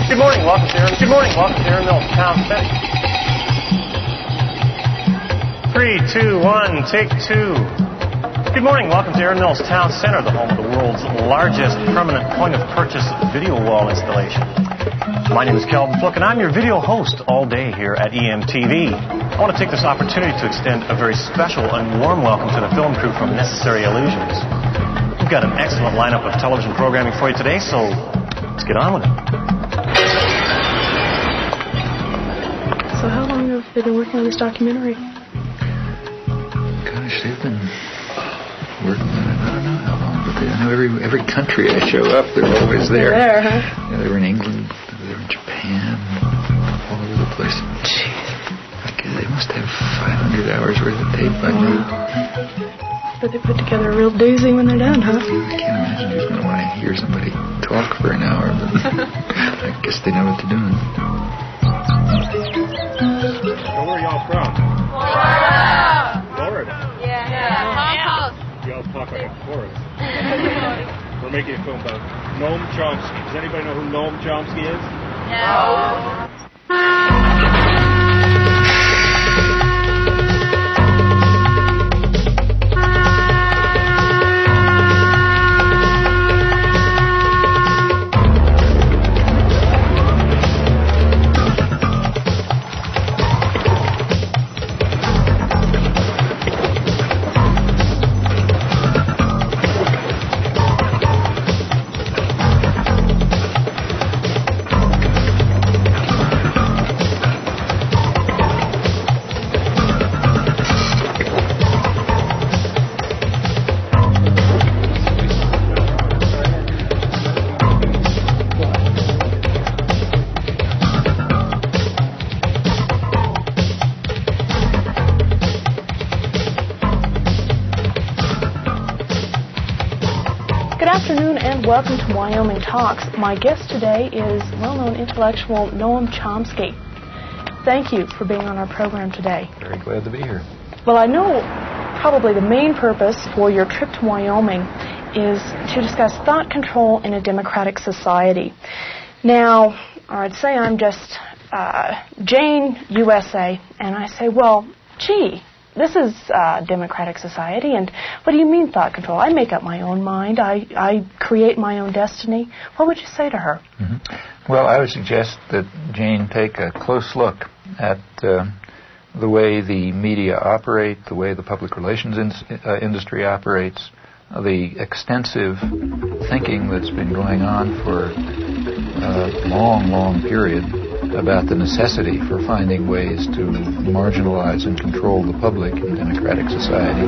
Good morning, welcome to Aaron Mills Town Center. 3, 2, 1, take 2. Good morning, welcome to Aaron Mills Town Center, the home of the world's largest permanent point-of-purchase video wall installation. My name is Calvin Fluke, and I'm your video host all day here at EMTV. I want to take this opportunity to extend a very special and warm welcome to the film crew from Necessary Illusions. We've got an excellent lineup of television programming for you today, so let's get on with it. So how long have they been working on this documentary? Gosh, they've been working on it, I don't know how long, but I know every country I show up, they're always there. They're there, huh? Yeah, they were in England, they were in Japan, all over the place. Jeez. Okay, they must have 500 hours worth of tape by now. But they put together a real doozy when they're done, huh? I can't imagine who's going to want to hear somebody talk for an hour, but I guess they know what they're doing. So where are y'all from? Florida. Yeah. Y'all talk like Florida. We're making a film about Noam Chomsky. Does anybody know who Noam Chomsky is? No. Welcome to Wyoming Talks. My guest today is well-known intellectual Noam Chomsky. Thank you for being on our program today. Very glad to be here. Well, I know probably the main purpose for your trip to Wyoming is to discuss thought control in a democratic society. Now, I'd say I'm just Jane, USA, and I say, well, gee, this is a democratic society, and what do you mean thought control? I make up my own mind. I create my own destiny. What would you say to her? Mm-hmm. Well, I would suggest that Jane take a close look at the way the media operate, the way the public relations industry operates, the extensive thinking that's been going on for a long, long period about the necessity for finding ways to marginalize and control the public in democratic society.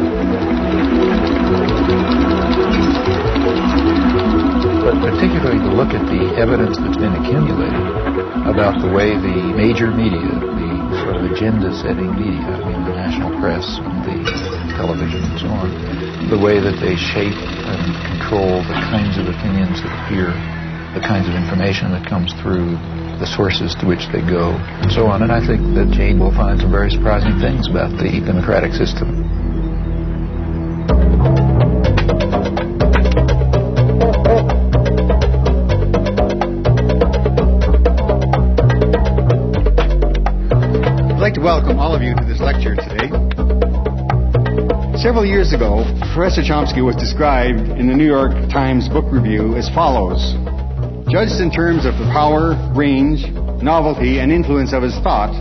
But particularly to look at the evidence that's been accumulated about the way the major media, the sort of agenda-setting media, I mean the national press and the television and so on, the way that they shape and control the kinds of opinions that appear, the kinds of information that comes through, the sources to which they go, and so on. And I think that Jane will find some very surprising things about the democratic system. I'd like to welcome all of you to this lecture today. Several years ago, Professor Chomsky was described in the New York Times Book Review as follows: judged in terms of the power, range, novelty, and influence of his thought,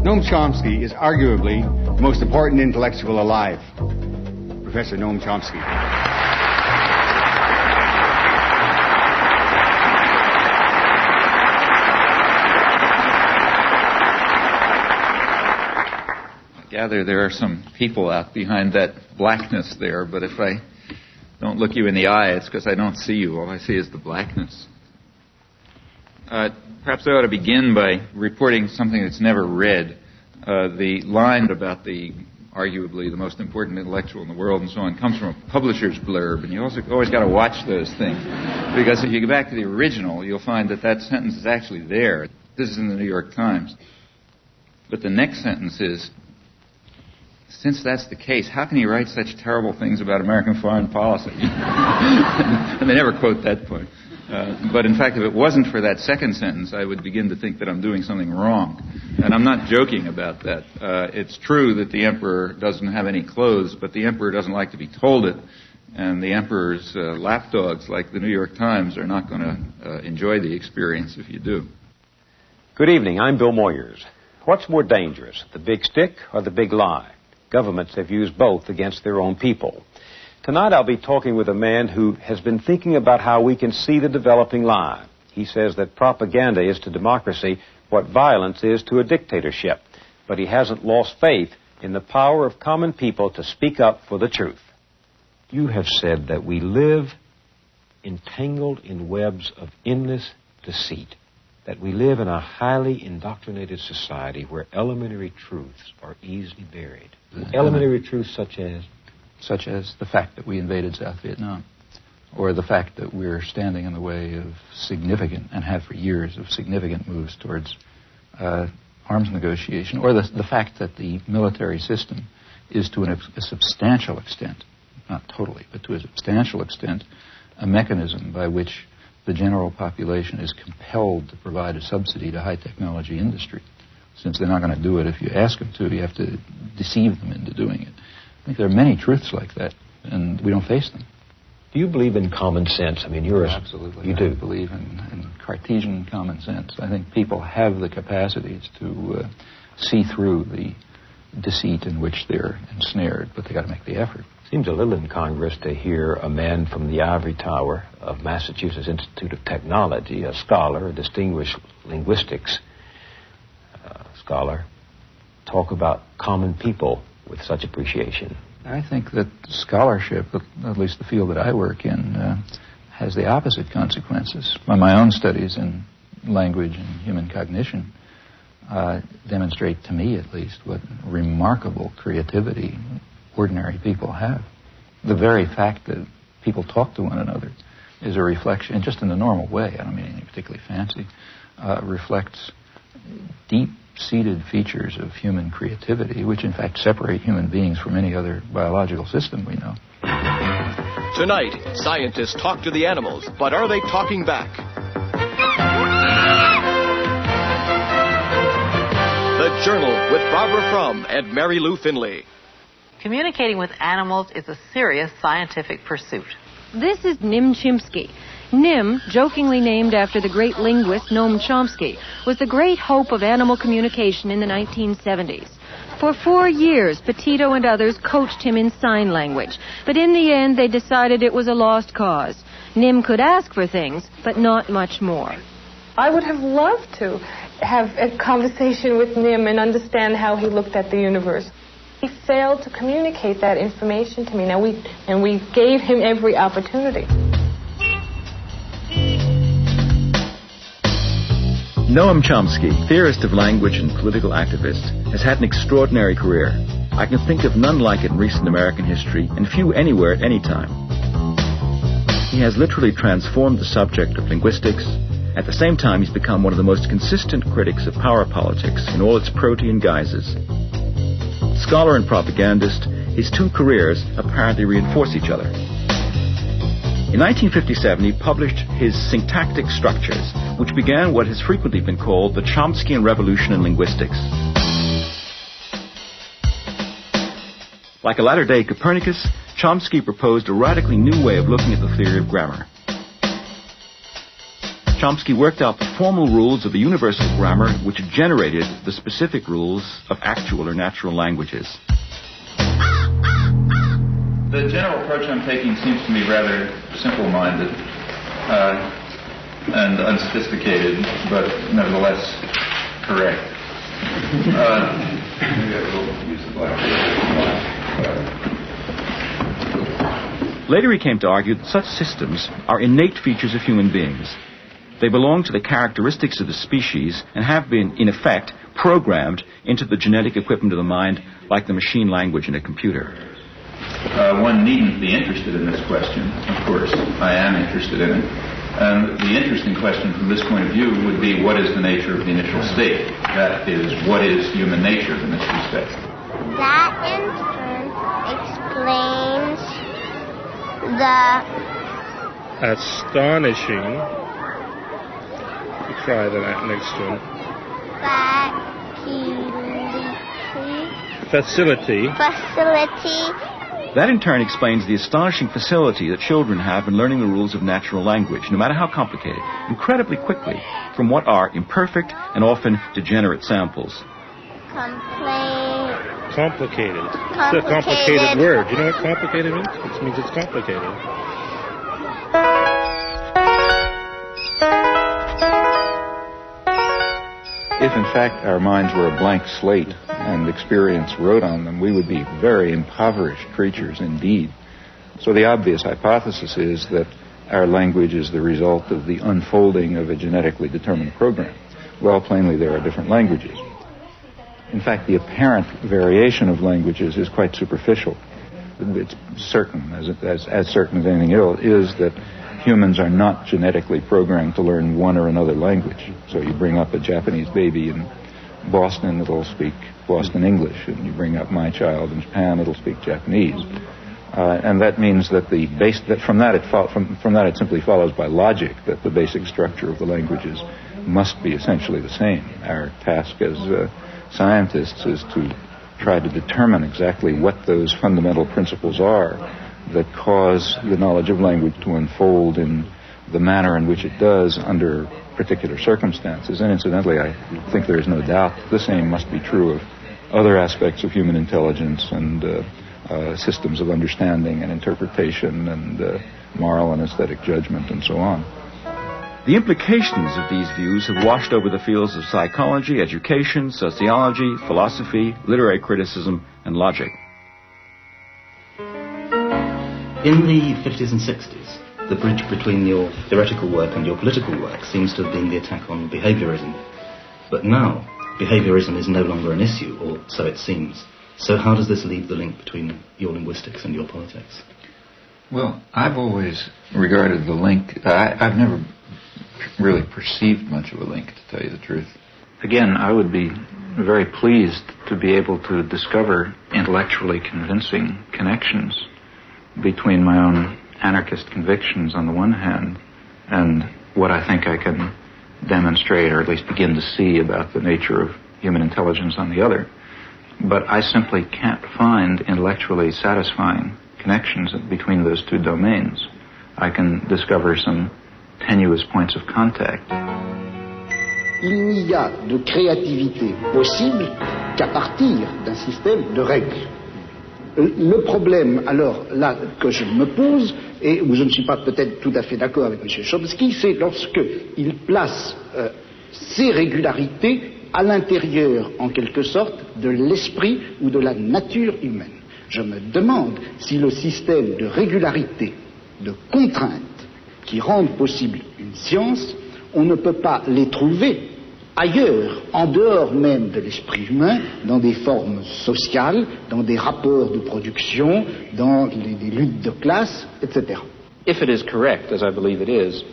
Noam Chomsky is arguably the most important intellectual alive. Professor Noam Chomsky. I gather there are some people out behind that blackness there, but if I don't look you in the eye, it's because I don't see you. All I see is the blackness. Perhaps I ought to begin by reporting something that's never read. The line about the arguably the most important intellectual in the world and so on comes from a publisher's blurb, and you also always got to watch those things, because if you go back to the original, you'll find that that sentence is actually there. This is in the New York Times. But the next sentence is, since that's the case, how can he write such terrible things about American foreign policy? And they never quote that point. But in fact, if it wasn't for that second sentence, I would begin to think that I'm doing something wrong. And I'm not joking about that. It's true that the emperor doesn't have any clothes, but the emperor doesn't like to be told it. And the emperor's lapdogs, like the New York Times, are not going to enjoy the experience if you do. Good evening. I'm Bill Moyers. What's more dangerous, the big stick or the big lie? Governments have used both against their own people. Tonight I'll be talking with a man who has been thinking about how we can see the developing lie. He says that propaganda is to democracy what violence is to a dictatorship, but he hasn't lost faith in the power of common people to speak up for the truth. You have said that we live entangled in webs of endless deceit, that we live in a highly indoctrinated society where elementary truths are easily buried. Elementary truths such as? Such as the fact that we invaded South Vietnam, or the fact that we're standing in the way of significant, and have for years, of significant moves towards arms negotiation, or the fact that the military system is to a substantial extent, not totally, but to a substantial extent, a mechanism by which the general population is compelled to provide a subsidy to high technology industry. Since they're not going to do it if you ask them to, you have to deceive them into doing it. I think there are many truths like that, and we don't face them. Do you believe in common sense? I mean, Absolutely. You do? I believe in Cartesian common sense. I think people have the capacities to see through the deceit in which they're ensnared, but they got to make the effort. Seems a little incongruous to hear a man from the ivory tower of Massachusetts Institute of Technology, a scholar, a distinguished linguistics scholar, talk about common people with such appreciation. I think that scholarship, at least the field that I work in, has the opposite consequences. My own studies in language and human cognition demonstrate, to me at least, what remarkable creativity ordinary people have. The very fact that people talk to one another is a reflection, and just in the normal way, I don't mean anything particularly fancy, reflects deep-seated features of human creativity, which in fact separate human beings from any other biological system we know. Tonight, scientists talk to the animals, but are they talking back? The Journal with Barbara Frum and Mary Lou Finley. Communicating with animals is a serious scientific pursuit. This is Noam Chomsky. Nim, jokingly named after the great linguist Noam Chomsky, was the great hope of animal communication in the 1970s. For 4 years, Petito and others coached him in sign language, but in the end they decided it was a lost cause. Nim could ask for things, but not much more. I would have loved to have a conversation with Nim and understand how he looked at the universe. He failed to communicate that information to me. We gave him every opportunity. Noam Chomsky, theorist of language and political activist, has had an extraordinary career. I can think of none like it in recent American history, and few anywhere at any time. He has literally transformed the subject of linguistics. At the same time, he's become one of the most consistent critics of power politics in all its protean guises. Scholar and propagandist, his two careers apparently reinforce each other. In 1957, he published his Syntactic Structures, which began what has frequently been called the Chomskyan Revolution in linguistics. Like a latter-day Copernicus, Chomsky proposed a radically new way of looking at the theory of grammar. Chomsky worked out the formal rules of the universal grammar which generated the specific rules of actual or natural languages. The general approach I'm taking seems to me rather simple-minded and unsophisticated, but nevertheless correct. Maybe I will use the blackboard. Later he came to argue that such systems are innate features of human beings. They belong to the characteristics of the species and have been, in effect, programmed into the genetic equipment of the mind like the machine language in a computer. One needn't be interested in this question. Of course, I am interested in it. And the interesting question from this point of view would be, what is the nature of the initial state? That is, what is human nature in this respect? That, in turn, explains the Astonishing. You try the next one. Facility. That in turn explains the astonishing facility that children have in learning the rules of natural language, no matter how complicated, incredibly quickly, from what are imperfect and often degenerate samples. Complicated. It's a complicated word. You know what complicated means? It means it's complicated. If, in fact, our minds were a blank slate and experience wrote on them, we would be very impoverished creatures indeed. So the obvious hypothesis is that our language is the result of the unfolding of a genetically determined program. Well, plainly, there are different languages. In fact, the apparent variation of languages is quite superficial. It's certain, as certain as anything else, is that humans are not genetically programmed to learn one or another language. So you bring up a Japanese baby in Boston, it'll speak Boston English, and you bring up my child in Japan, it'll speak Japanese. And that means that from that it simply follows by logic that the basic structure of the languages must be essentially the same. Our task as scientists is to try to determine exactly what those fundamental principles are that cause the knowledge of language to unfold in the manner in which it does under particular circumstances. And incidentally, I think there is no doubt that the same must be true of other aspects of human intelligence and systems of understanding and interpretation and moral and aesthetic judgment and so on. The implications of these views have washed over the fields of psychology, education, sociology, philosophy, literary criticism, and logic. In the 50s and 60s, the bridge between your theoretical work and your political work seems to have been the attack on behaviorism. But now, behaviorism is no longer an issue, or so it seems. So how does this leave the link between your linguistics and your politics? Well, I've always regarded the link, I've never really perceived much of a link, to tell you the truth. Again, I would be very pleased to be able to discover intellectually convincing connections between my own anarchist convictions on the one hand and what I think I can demonstrate or at least begin to see about the nature of human intelligence on the other. But I simply can't find intellectually satisfying connections between those two domains. I can discover some tenuous points of contact. Il n'y a de créativité possible qu'à partir d'un système de règles. Le problème, alors, là, que je me pose, et où je ne suis pas peut-être tout à fait d'accord avec M. Chomsky, c'est lorsqu'il place ces régularités à l'intérieur, en quelque sorte, de l'esprit ou de la nature humaine. Je me demande si le système de régularité, de contraintes, qui rendent possible une science, on ne peut pas les trouver ailleurs, en dehors même de l'esprit humain, dans des formes sociales, dans des rapports de production, dans des luttes de classe, etc. If it is correct, as I believe it is,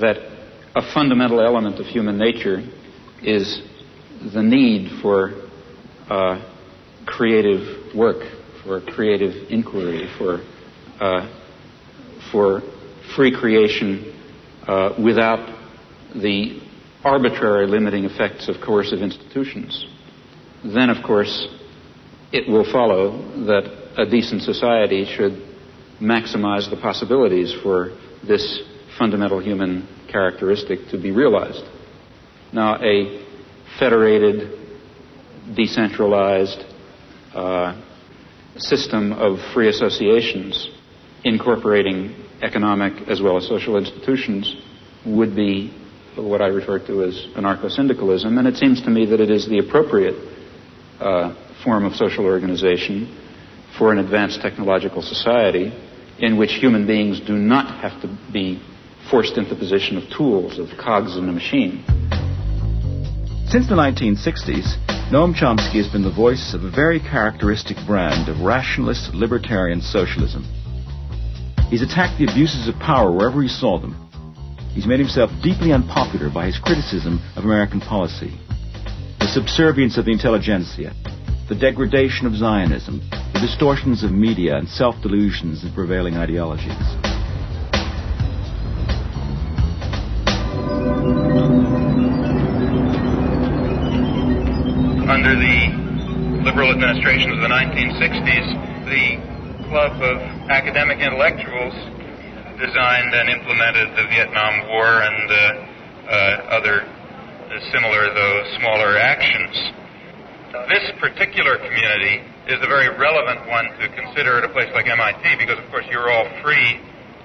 that a fundamental element of human nature is the need for creative work, for creative inquiry, for free creation without the arbitrary limiting effects of coercive institutions, then, of course, it will follow that a decent society should maximize the possibilities for this fundamental human characteristic to be realized. Now, a federated, decentralized system of free associations incorporating economic as well as social institutions would be what I refer to as anarcho-syndicalism, and it seems to me that it is the appropriate form of social organization for an advanced technological society in which human beings do not have to be forced into the position of tools, of cogs in a machine. Since the 1960s, Noam Chomsky has been the voice of a very characteristic brand of rationalist libertarian socialism. He's attacked the abuses of power wherever he saw them. He's made himself deeply unpopular by his criticism of American policy, the subservience of the intelligentsia, the degradation of Zionism, the distortions of media and self-delusions in prevailing ideologies. Under the liberal administrations of the 1960s, the club of academic intellectuals designed and implemented the Vietnam War and other similar, though smaller, actions. This particular community is a very relevant one to consider at a place like MIT because, of course, you're all free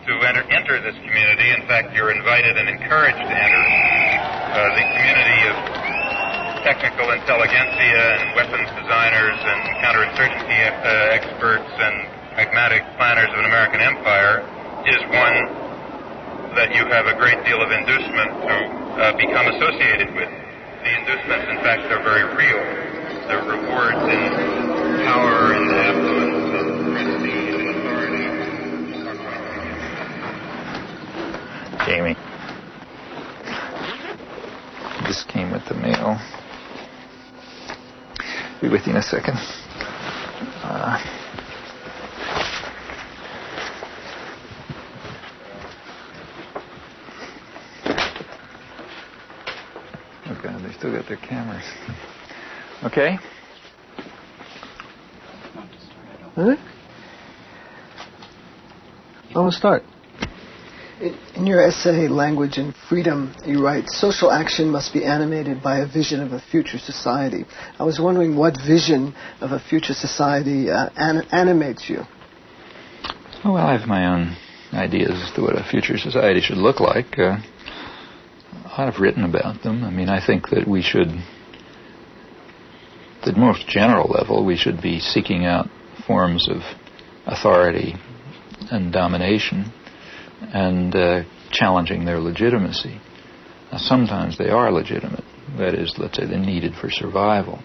to enter this community. In fact, you're invited and encouraged to enter the community of technical intelligentsia and weapons designers and counterinsurgency experts and pragmatic planners of an American empire is one that you have a great deal of inducement to become associated with. The inducements, in fact, are very real. The rewards in power and affluence and prestige and authority are Jamie. This came with the mail. Be with you in a second. Oh God, they still got their cameras. Okay. Huh? I'll start. In your essay, Language and Freedom, you write, social action must be animated by a vision of a future society. I was wondering what vision of a future society animates you. Oh, well, I have my own ideas as to what a future society should look like. I've written about them. I mean, I think that we should, at the most general level, we should be seeking out forms of authority and domination and challenging their legitimacy. Now, sometimes they are legitimate. That is, let's say, they're needed for survival.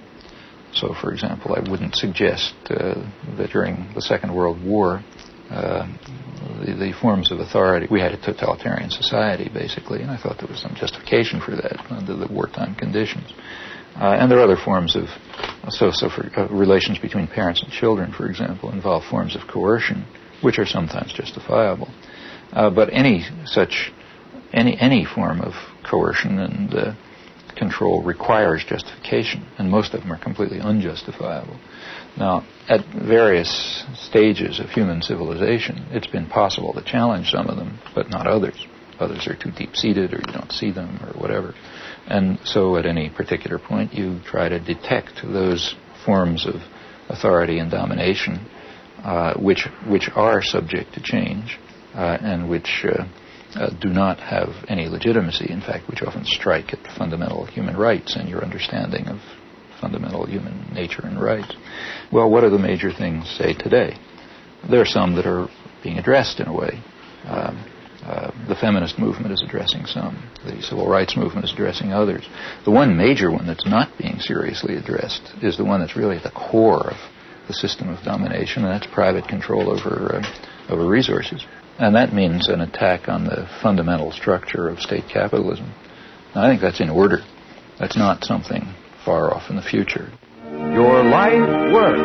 So, for example, I wouldn't suggest that during the Second World War, the forms of authority, we had a totalitarian society, basically, and I thought there was some justification for that under the wartime conditions. And there are other forms of, relations between parents and children, for example, involve forms of coercion, which are sometimes justifiable. But any form of coercion and control requires justification, and most of them are completely unjustifiable. Now, at various stages of human civilization, it's been possible to challenge some of them, but not others. Others are too deep-seated, or you don't see them, or whatever. And so at any particular point, you try to detect those forms of authority and domination which are subject to change and which do not have any legitimacy, in fact, which often strike at fundamental human rights and your understanding of fundamental human nature and rights. Well, what are the major things, say, today? There are some that are being addressed in a way. The feminist movement is addressing some. The civil rights movement is addressing others. The one major one that's not being seriously addressed is the one that's really at the core of the system of domination, and that's private control over resources. And that means an attack on the fundamental structure of state capitalism. Now, I think that's in order. That's not something far off in the future. Your life work.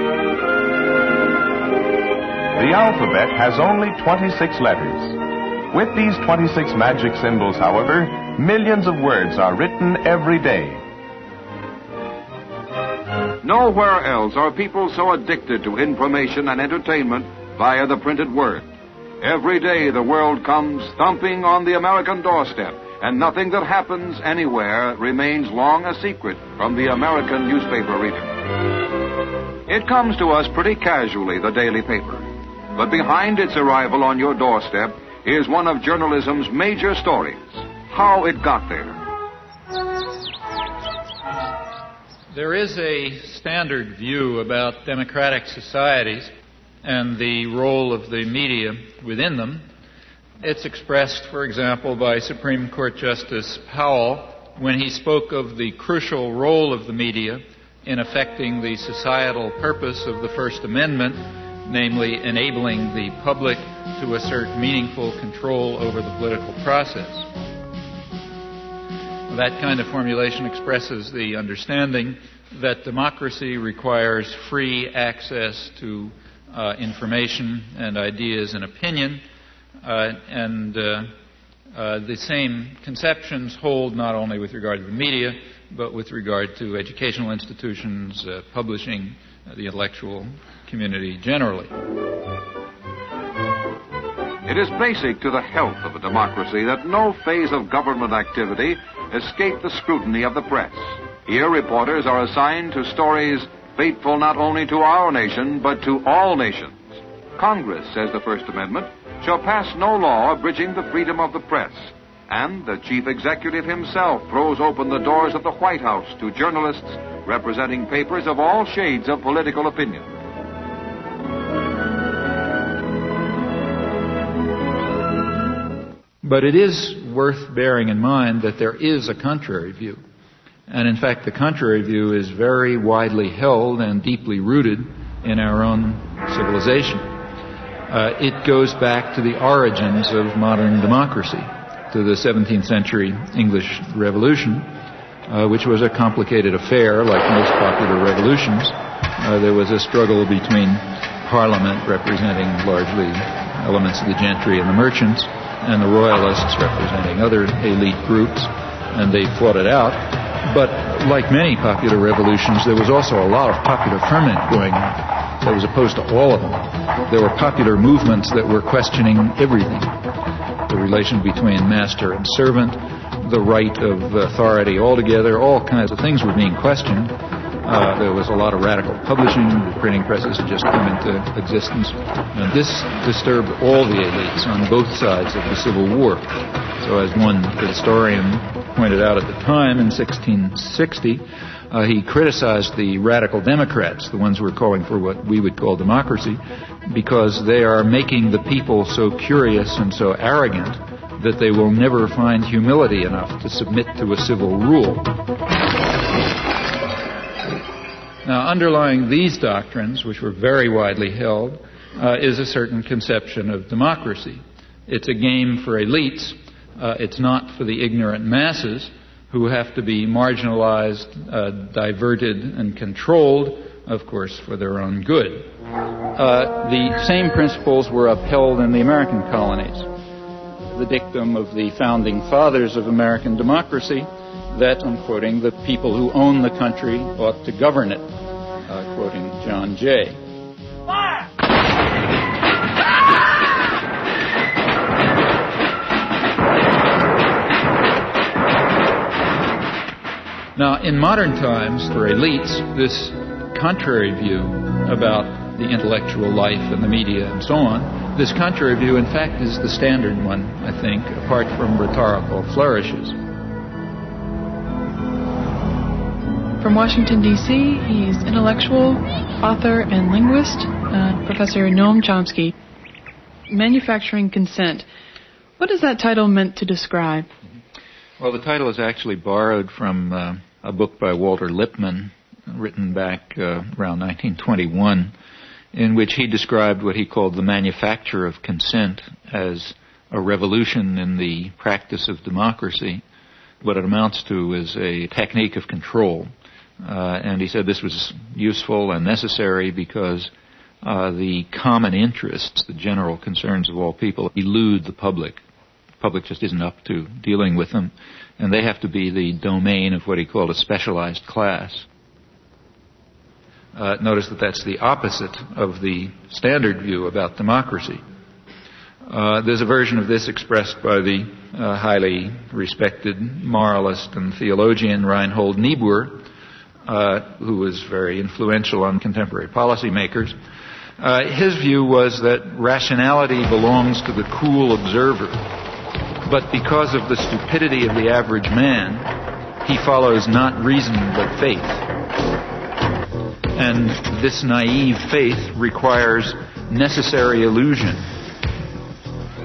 The alphabet has only 26 letters. With these 26 magic symbols, however, millions of words are written every day. Nowhere else are people so addicted to information and entertainment via the printed word. Every day the world comes thumping on the American doorstep, and nothing that happens anywhere remains long a secret from the American newspaper reader. It comes to us pretty casually, the daily paper. But behind its arrival on your doorstep is one of journalism's major stories, how it got there. There is a standard view about democratic societies and the role of the media within them. It's expressed, for example, by Supreme Court Justice Powell when he spoke of the crucial role of the media in affecting the societal purpose of the First Amendment, namely enabling the public to assert meaningful control over the political process. That kind of formulation expresses the understanding that democracy requires free access to information and ideas and opinion, and the same conceptions hold not only with regard to the media, but with regard to educational institutions, publishing, the intellectual community generally. It is basic to the health of a democracy that no phase of government activity escape the scrutiny of the press. Here, reporters are assigned to stories fateful not only to our nation, but to all nations. Congress, says the First Amendment, shall pass no law abridging the freedom of the press. And the chief executive himself throws open the doors of the White House to journalists representing papers of all shades of political opinion. But it is worth bearing in mind that there is a contrary view. And in fact, the contrary view is very widely held and deeply rooted in our own civilization. It goes back to the origins of modern democracy, to the 17th century English Revolution, which was a complicated affair like most popular revolutions. There was a struggle between Parliament, representing largely elements of the gentry and the merchants, and the royalists representing other elite groups, and they fought it out. But like many popular revolutions, there was also a lot of popular ferment going on. That was opposed to all of them. There were popular movements that were questioning everything. The relation between master and servant, the right of authority altogether, all kinds of things were being questioned. There was a lot of radical publishing. The printing presses had just come into existence. And this disturbed all the elites on both sides of the Civil War. So as one historian pointed out at the time, in 1660, he criticized the radical Democrats, the ones who were calling for what we would call democracy, because they are making the people so curious and so arrogant that they will never find humility enough to submit to a civil rule. Now, underlying these doctrines, which were very widely held, is a certain conception of democracy. It's a game for elites. It's not for the ignorant masses who have to be marginalized, diverted, and controlled, of course, for their own good. The same principles were upheld in the American colonies. The dictum of the founding fathers of American democracy that, I'm quoting, the people who own the country ought to govern it, quoting John Jay. Fire! Now, in modern times, for elites, this contrary view about the intellectual life and the media and so on, this contrary view, in fact, is the standard one, I think, apart from rhetorical flourishes. From Washington, D.C., he's intellectual, author, and linguist, Professor Noam Chomsky. Manufacturing Consent. What is that title meant to describe? Well, the title is actually borrowed from a book by Walter Lippmann, written back around 1921, in which he described what he called the manufacture of consent as a revolution in the practice of democracy. What it amounts to is a technique of control. And he said this was useful and necessary because the common interests, the general concerns of all people, elude the public. The public just isn't up to dealing with them, and they have to be the domain of what he called a specialized class. Notice that that's the opposite of the standard view about democracy. There's a version of this expressed by the highly respected moralist and theologian Reinhold Niebuhr, who was very influential on contemporary policymakers. His view was that rationality belongs to the cool observer, but because of the stupidity of the average man, he follows not reason but faith. And this naive faith requires necessary illusion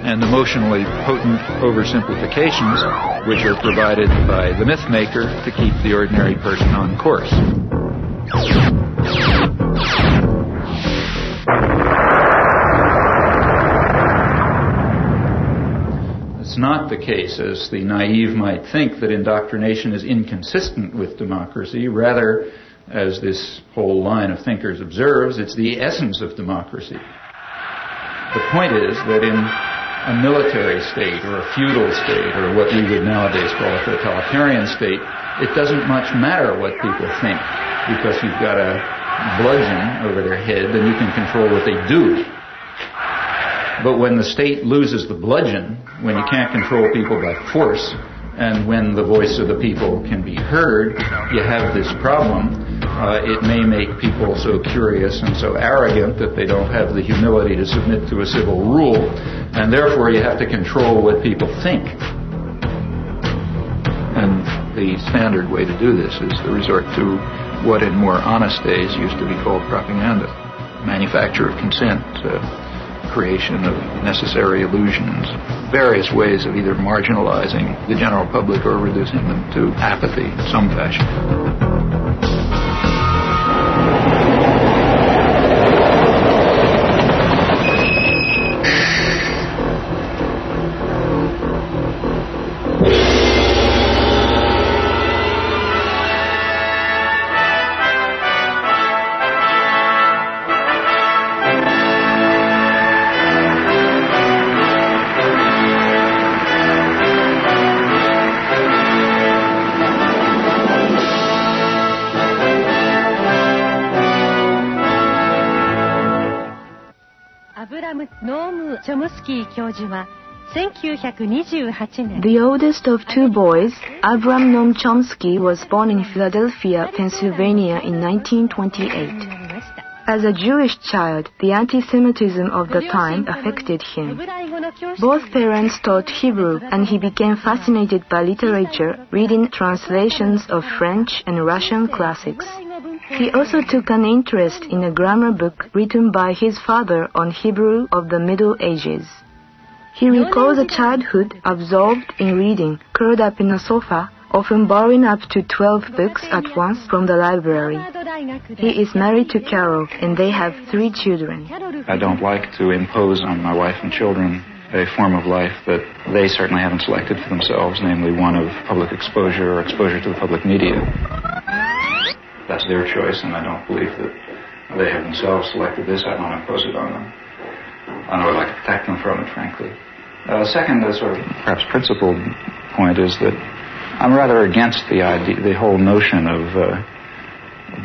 and emotionally potent oversimplifications, which are provided by the myth maker to keep the ordinary person on course. It's not the case, as the naive might think, that indoctrination is inconsistent with democracy. Rather, as this whole line of thinkers observes, it's the essence of democracy. The point is that in a military state or a feudal state or what we would nowadays call a totalitarian state, it doesn't much matter what people think, because you've got a bludgeon over their head, then you can control what they do. But when the state loses the bludgeon, when you can't control people by force, and when the voice of the people can be heard, you have this problem. It may make people so curious and so arrogant that they don't have the humility to submit to a civil rule, and therefore you have to control what people think. And the standard way to do this is to resort to what in more honest days used to be called propaganda, manufacture of consent, creation of necessary illusions, various ways of either marginalizing the general public or reducing them to apathy in some fashion. Noam Chomsky 教授は1928年 The oldest of two boys, Abram Noam Chomsky, was born in Philadelphia, Pennsylvania in 1928. As a Jewish child, the anti-Semitism of the time affected him. Both parents taught Hebrew, and he became fascinated by literature, reading translations of French and Russian classics. He also took an interest in a grammar book written by his father on Hebrew of the Middle Ages. He recalls a childhood absorbed in reading, curled up in a sofa, often borrowing up to 12 books at once from the library. He is married to Carol, and they have 3 children. I don't like to impose on my wife and children a form of life that they certainly haven't selected for themselves, namely one of public exposure or exposure to the public media. That's their choice, and I don't believe that they have themselves selected this. I don't impose it on them. I would like to protect them from it, frankly. Second, the sort of perhaps principled point is that I'm rather against the idea, the whole notion of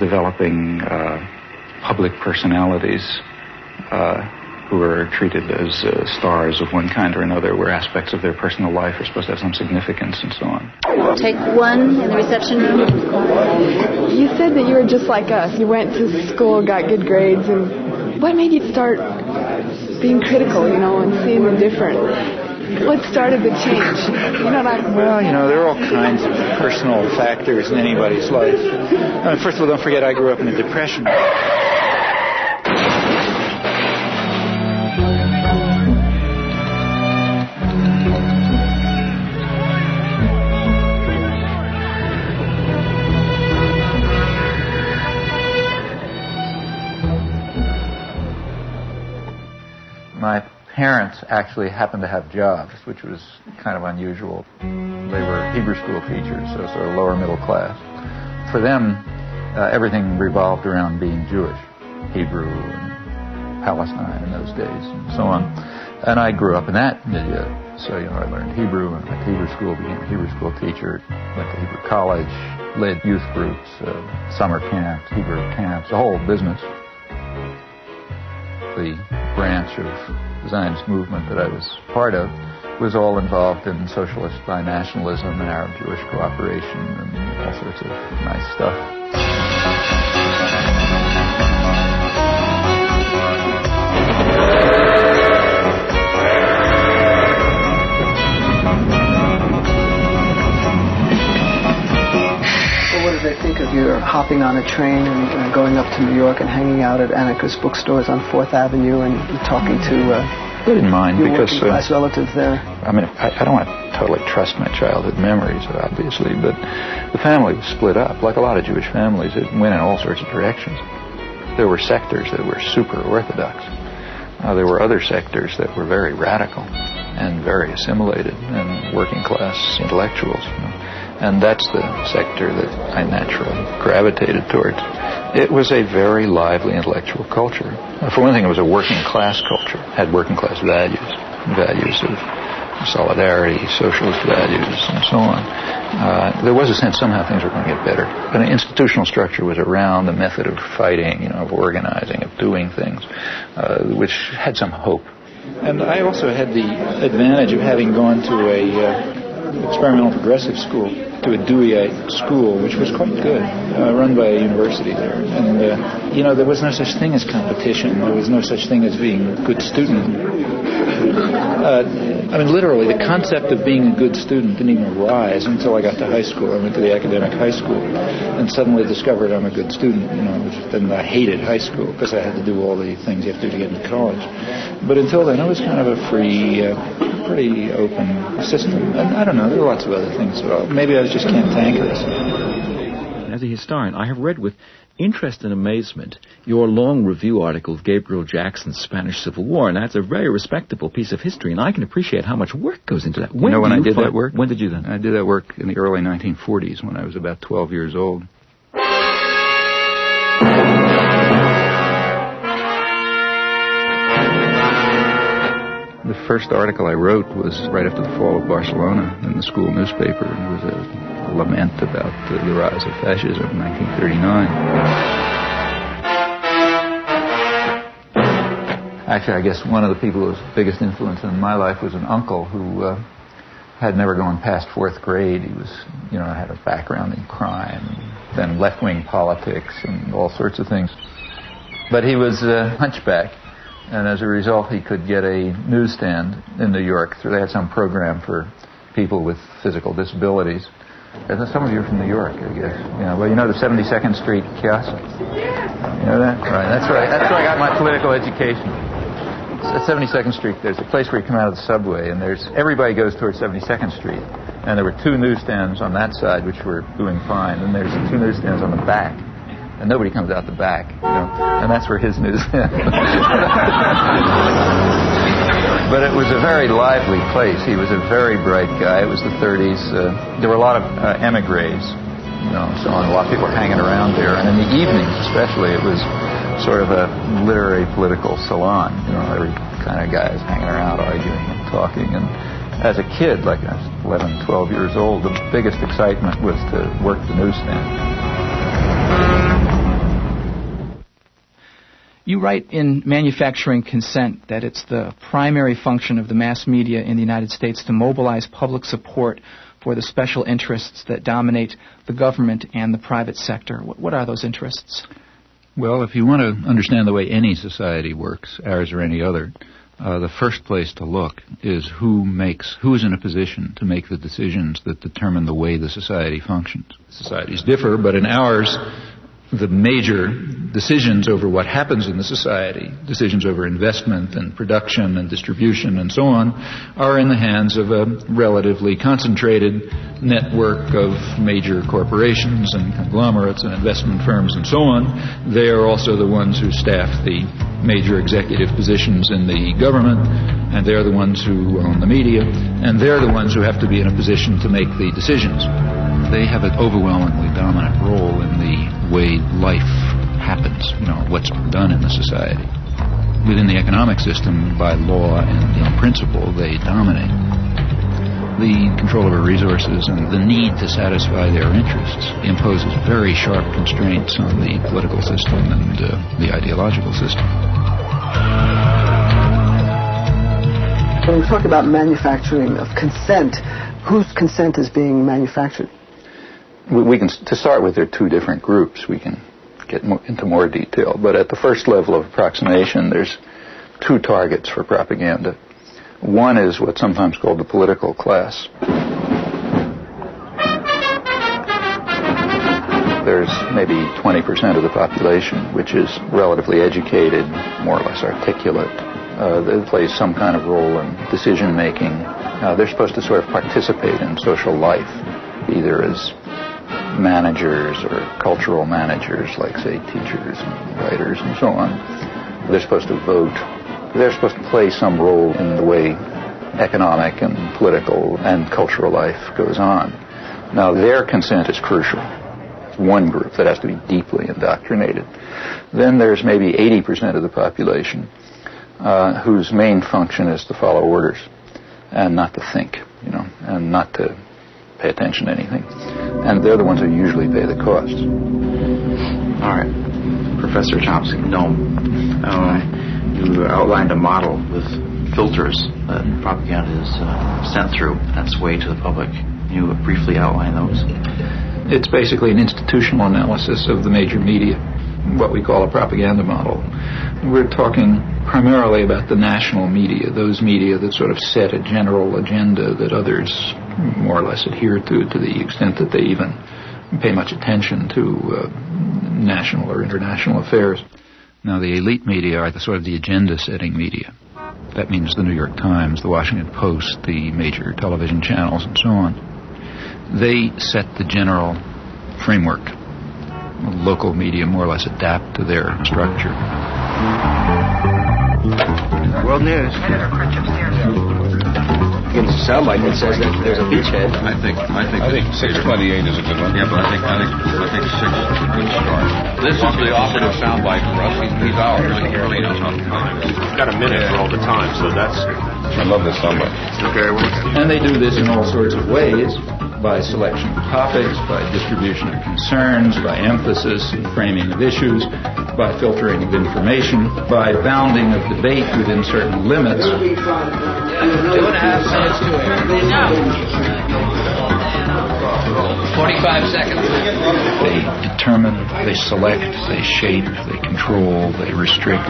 developing public personalities who are treated as stars of one kind or another, where aspects of their personal life are supposed to have some significance and so on. Take one in the reception room. You said that you were just like us. You went to school, got good grades, and what made you start being critical, and seeing the different? What started the change? Well, there are all kinds of personal factors in anybody's life. First of all, don't forget I grew up in a depression. My parents actually happened to have jobs, which was kind of unusual. They were Hebrew school teachers, so sort of lower middle class. For them, everything revolved around being Jewish, Hebrew and Palestine in those days and so on. And I grew up in that milieu. So, I learned Hebrew and went to Hebrew school, became a Hebrew school teacher, went to Hebrew college, led youth groups, summer camps, Hebrew camps, the whole business. The branch of the Zionist movement that I was part of was all involved in socialist binationalism and Arab-Jewish cooperation and all sorts of nice stuff. What do they think of your hopping on a train and going up to New York and hanging out at anarchist bookstores on 4th Avenue and talking to I didn't mind your because working class relatives there? I mean, I don't want to totally trust my childhood memories, obviously, but the family was split up. Like a lot of Jewish families, it went in all sorts of directions. There were sectors that were super orthodox. There were other sectors that were very radical and very assimilated and working class intellectuals. And that's the sector that I naturally gravitated towards. It was a very lively intellectual culture. For one thing, it was a working class culture, had working class values of solidarity, socialist values, and so on. There was a sense somehow things were going to get better. But an institutional structure was around, the method of fighting, of organizing, of doing things, which had some hope. And I also had the advantage of having gone to a experimental progressive school, to a Deweyite school, which was quite good, run by a university there. And, there was no such thing as competition. There was no such thing as being a good student. Literally, the concept of being a good student didn't even arise until I got to high school. I went to the academic high school and suddenly discovered I'm a good student, then I hated high school because I had to do all the things you have to do to get into college. But until then, it was kind of a free, pretty open system. And I don't know, there are lots of other things. Well, maybe I was just cantankerous. As a historian, I have read with interest and amazement your long review article of Gabriel Jackson's Spanish Civil War, and that's a very respectable piece of history, and I can appreciate how much work goes into that. When I did that work? When did you then? I did that work in the early 1940s when I was about 12 years old. The first article I wrote was right after the fall of Barcelona in the school newspaper, and it was a lament about the rise of fascism in 1939. Actually, I guess one of the people who was the biggest influence in my life was an uncle who had never gone past fourth grade. He was, had a background in crime, then left-wing politics and all sorts of things. But he was a hunchback, and as a result, he could get a newsstand in New York. So they had some program for people with physical disabilities. Some of you are from New York, I guess. The 72nd Street kiosk? You know that? Right, that's right. That's where I got my political education. At 72nd Street, there's a place where you come out of the subway, and everybody goes towards 72nd Street. And there were two newsstands on that side, which were doing fine, and there's two newsstands on the back. And nobody comes out the back, and that's where his newsstand. But it was a very lively place. He was a very bright guy. It was the 30s. There were a lot of emigres, so on. A lot of people were hanging around there. And in the evenings, especially, it was sort of a literary political salon. Every kind of guys hanging around, arguing and talking. And as a kid, like I was 11, 12 years old, the biggest excitement was to work the newsstand. You write in Manufacturing Consent that it's the primary function of the mass media in the United States to mobilize public support for the special interests that dominate the government and the private sector. What are those interests? Well, if you want to understand the way any society works, ours or any other, the first place to look is who is in a position to make the decisions that determine the way the society functions. Societies differ, but in ours, the major decisions over what happens in the society, decisions over investment and production and distribution and so on, are in the hands of a relatively concentrated network of major corporations and conglomerates and investment firms and so on. They are also the ones who staff the major executive positions in the government, and they're the ones who own the media, and they're the ones who have to be in a position to make the decisions. They have an overwhelmingly dominant role in the way life happens, what's done in the society. Within the economic system, by law and in principle, they dominate. The control of our resources and the need to satisfy their interests imposes very sharp constraints on the political system and the ideological system. When we talk about manufacturing of consent, whose consent is being manufactured? We can, to start with, there are two different groups. We can get into more detail. But at the first level of approximation, there's two targets for propaganda. One is what's sometimes called the political class. There's maybe 20% of the population which is relatively educated, more or less articulate. They play some kind of role in decision-making. They're supposed to sort of participate in social life, either as managers or cultural managers, like, say, teachers and writers and so on. They're supposed to vote. They're supposed to play some role in the way economic and political and cultural life goes on. Now, their consent is crucial. One group that has to be deeply indoctrinated. Then there's maybe 80% of the population whose main function is to follow orders. and not to think, and not to pay attention to anything. And they're the ones who usually pay the cost. All right. Professor Chomsky, you outlined a model with filters that propaganda is sent through. That's way to the public. Can you briefly outline those? It's basically an institutional analysis of the major media, what we call a propaganda model. We're talking primarily about the national media, those media that sort of set a general agenda that others more or less adhere to the extent that they even pay much attention to national or international affairs. Now, the elite media are the agenda-setting media. That means the New York Times, the Washington Post, the major television channels, and so on. They set the general framework. Local media more or less adapt to their structure. World News. Begins to sound like it says that there's a beachhead. I think 628 is a good one. Yeah, but I think 6 is a good start. This is the operative soundbite for us. He's ours. Really knows how to time. He's got a minute for all the time, so that's. I love this soundbite. Okay, well. And they do this in all sorts of ways. By selection of topics, by distribution of concerns, by emphasis and framing of issues, by filtering of information, by bounding of debate within certain limits. 2.5 minutes to air. 45 seconds. They determine, they select, they shape, they control, they restrict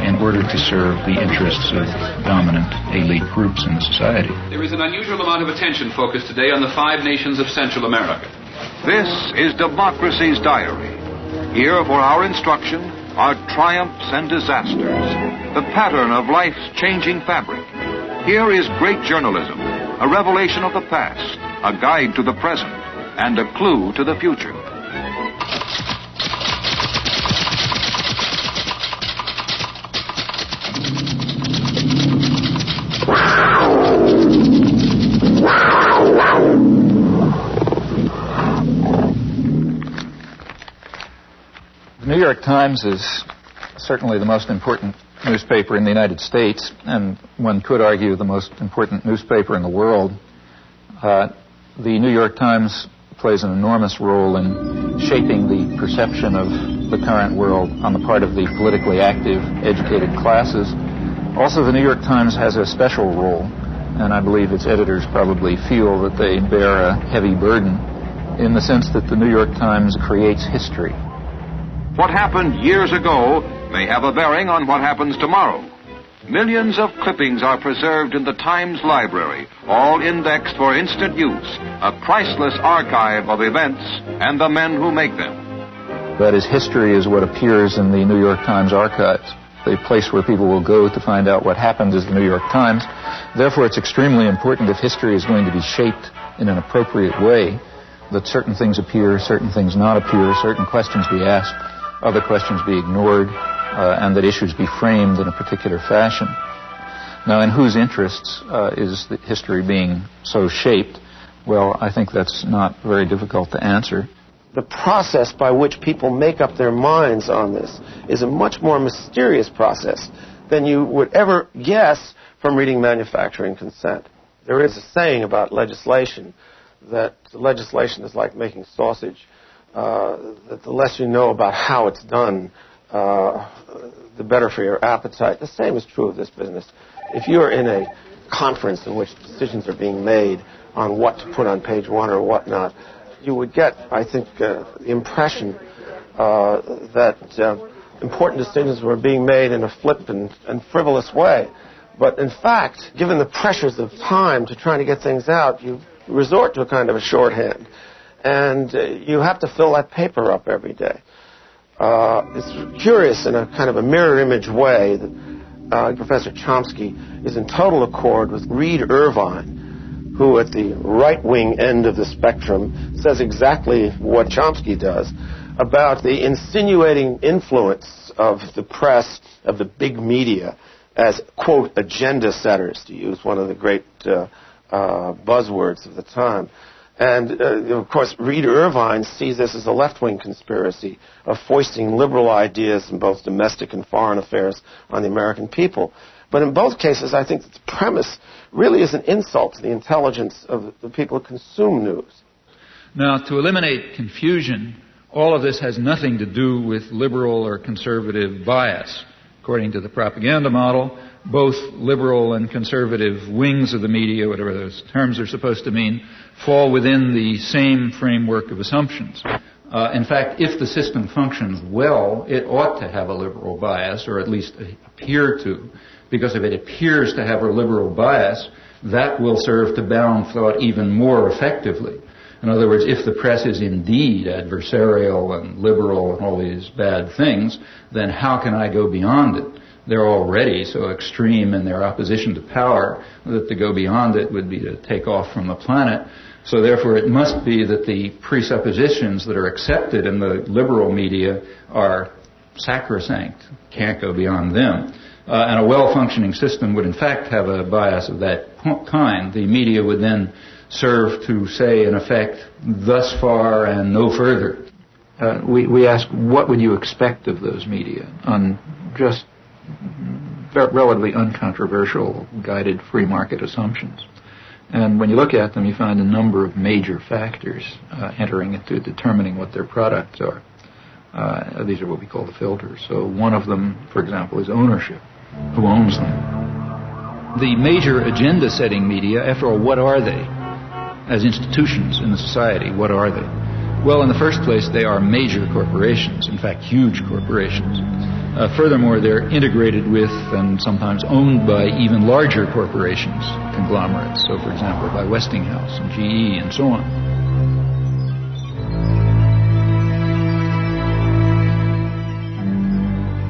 in order to serve the interests of dominant elite groups in society. There is an unusual amount of attention focused today on the 5 nations of Central America. This is Democracy's Diary. Here for our instruction are triumphs and disasters, the pattern of life's changing fabric. Here is great journalism, a revelation of the past, a guide to the present, and a clue to the future. The New York Times is certainly the most important newspaper in the United States, and one could argue the most important newspaper in the world. The New York Times plays an enormous role in shaping the perception of the current world on the part of the politically active, educated classes. Also, the New York Times has a special role, and I believe its editors probably feel that they bear a heavy burden in the sense that the New York Times creates history. What happened years ago may have a bearing on what happens tomorrow. Millions of clippings are preserved in the Times library, all indexed for instant use, a priceless archive of events and the men who make them. That is, history is what appears in the New York Times archives, the place where people will go to find out what happened is the New York Times. Therefore, it's extremely important, if history is going to be shaped in an appropriate way, that certain things appear, certain things not appear, certain questions be asked, other questions be ignored, and that issues be framed in a particular fashion. Now, in whose interests is the history being so shaped? Well, I think that's not very difficult to answer. The process by which people make up their minds on this is a much more mysterious process than you would ever guess from reading Manufacturing Consent. There is a saying about legislation that legislation is like making sausage. That the less you know about how it's done, the better for your appetite. The same is true of this business. If you're in a conference in which decisions are being made on what to put on page 1 or what not, you would get, I think, the impression that important decisions were being made in a flip and frivolous way. But in fact, given the pressures of time to trying to get things out, you resort to a kind of a shorthand. And you have to fill that paper up every day. It's curious in a kind of a mirror image way that Professor Chomsky is in total accord with Reed Irvine, who at the right-wing end of the spectrum says exactly what Chomsky does about the insinuating influence of the press, of the big media, as, quote, agenda setters, to use one of the great buzzwords of the time. And, of course, Reed Irvine sees this as a left-wing conspiracy of foisting liberal ideas in both domestic and foreign affairs on the American people. But in both cases, I think the premise really is an insult to the intelligence of the people who consume news. Now, to eliminate confusion, all of this has nothing to do with liberal or conservative bias. According to the propaganda model, both liberal and conservative wings of the media, whatever those terms are supposed to mean, fall within the same framework of assumptions. In fact, if the system functions well, it ought to have a liberal bias, or at least appear to, because if it appears to have a liberal bias, that will serve to bound thought even more effectively. In other words, if the press is indeed adversarial and liberal and all these bad things, then how can I go beyond it? They're already so extreme in their opposition to power that to go beyond it would be to take off from the planet. So therefore it must be that the presuppositions that are accepted in the liberal media are sacrosanct, can't go beyond them. And a well-functioning system would in fact have a bias of that kind. The media would then serve to say, in effect, thus far and no further. We ask, what would you expect of those media on just relatively uncontroversial, guided free market assumptions? And when you look at them, you find a number of major factors entering into determining what their products are. These are what we call the filters. So one of them, for example, is ownership. Who owns them? The major agenda-setting media, after all, what are they? As institutions in the society, what are they? Well, in the first place, they are major corporations, in fact, huge corporations. Furthermore, they're integrated with and sometimes owned by even larger corporations, conglomerates. So, for example, by Westinghouse and GE and so on.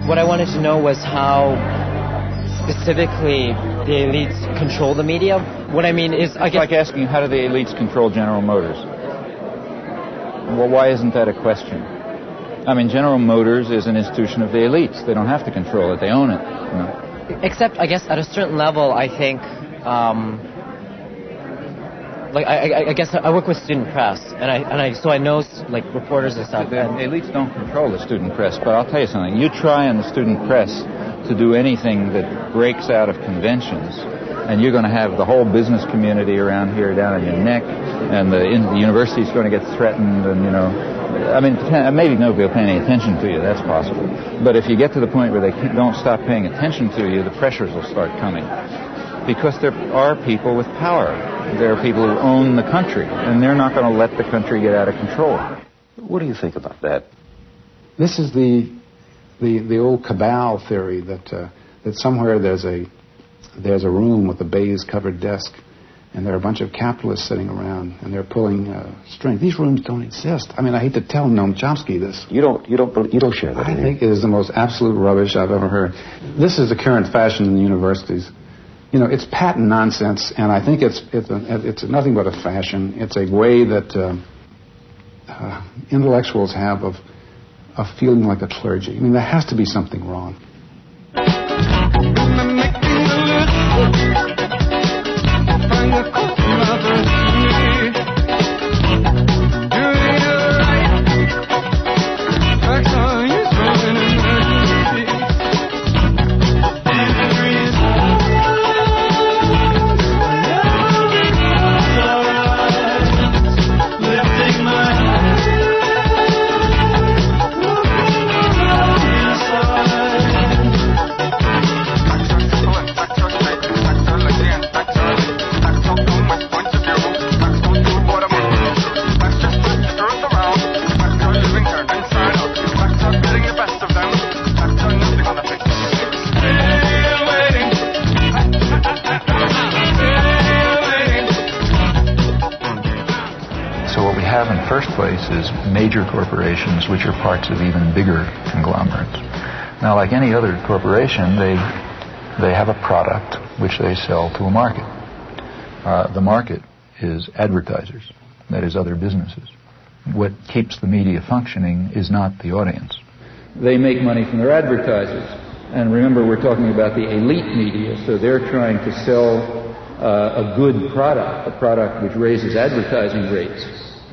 What I wanted to know was how specifically the elites control the media. What I mean is, I guess, like asking, how do the elites control General Motors? Well, why isn't that a question? I mean, General Motors is an institution of the elites. They don't have to control it. They own it. You know? Except, I guess, at a certain level, I think, I guess I work with student press, so I know like reporters and stuff. The elites don't control the student press, but I'll tell you something. You try in the student press to do anything that breaks out of conventions, and you're going to have the whole business community around here down on your neck, and the university's going to get threatened, and, you know, I mean, maybe nobody will pay any attention to you, that's possible. But if you get to the point where they don't stop paying attention to you, the pressures will start coming. Because there are people with power. There are people who own the country, and they're not going to let the country get out of control. What do you think about that? This is the old cabal theory that somewhere there's a room with a baize-covered desk, and there are a bunch of capitalists sitting around, and they're pulling string. These rooms don't exist. I mean, I hate to tell Noam Chomsky this. You don't share that. I think it is the most absolute rubbish I've ever heard. This is the current fashion in the universities. You know, it's patent nonsense, and I think it's nothing but a fashion. It's a way that intellectuals have of feeling like a clergy. I mean, there has to be something wrong. Is major corporations which are parts of even bigger conglomerates. Now, like any other corporation, they have a product which they sell to a market. The market is advertisers, that is, other businesses. What keeps the media functioning is not the audience. They make money from their advertisers. And remember, we're talking about the elite media, so they're trying to sell a good product, a product which raises advertising rates.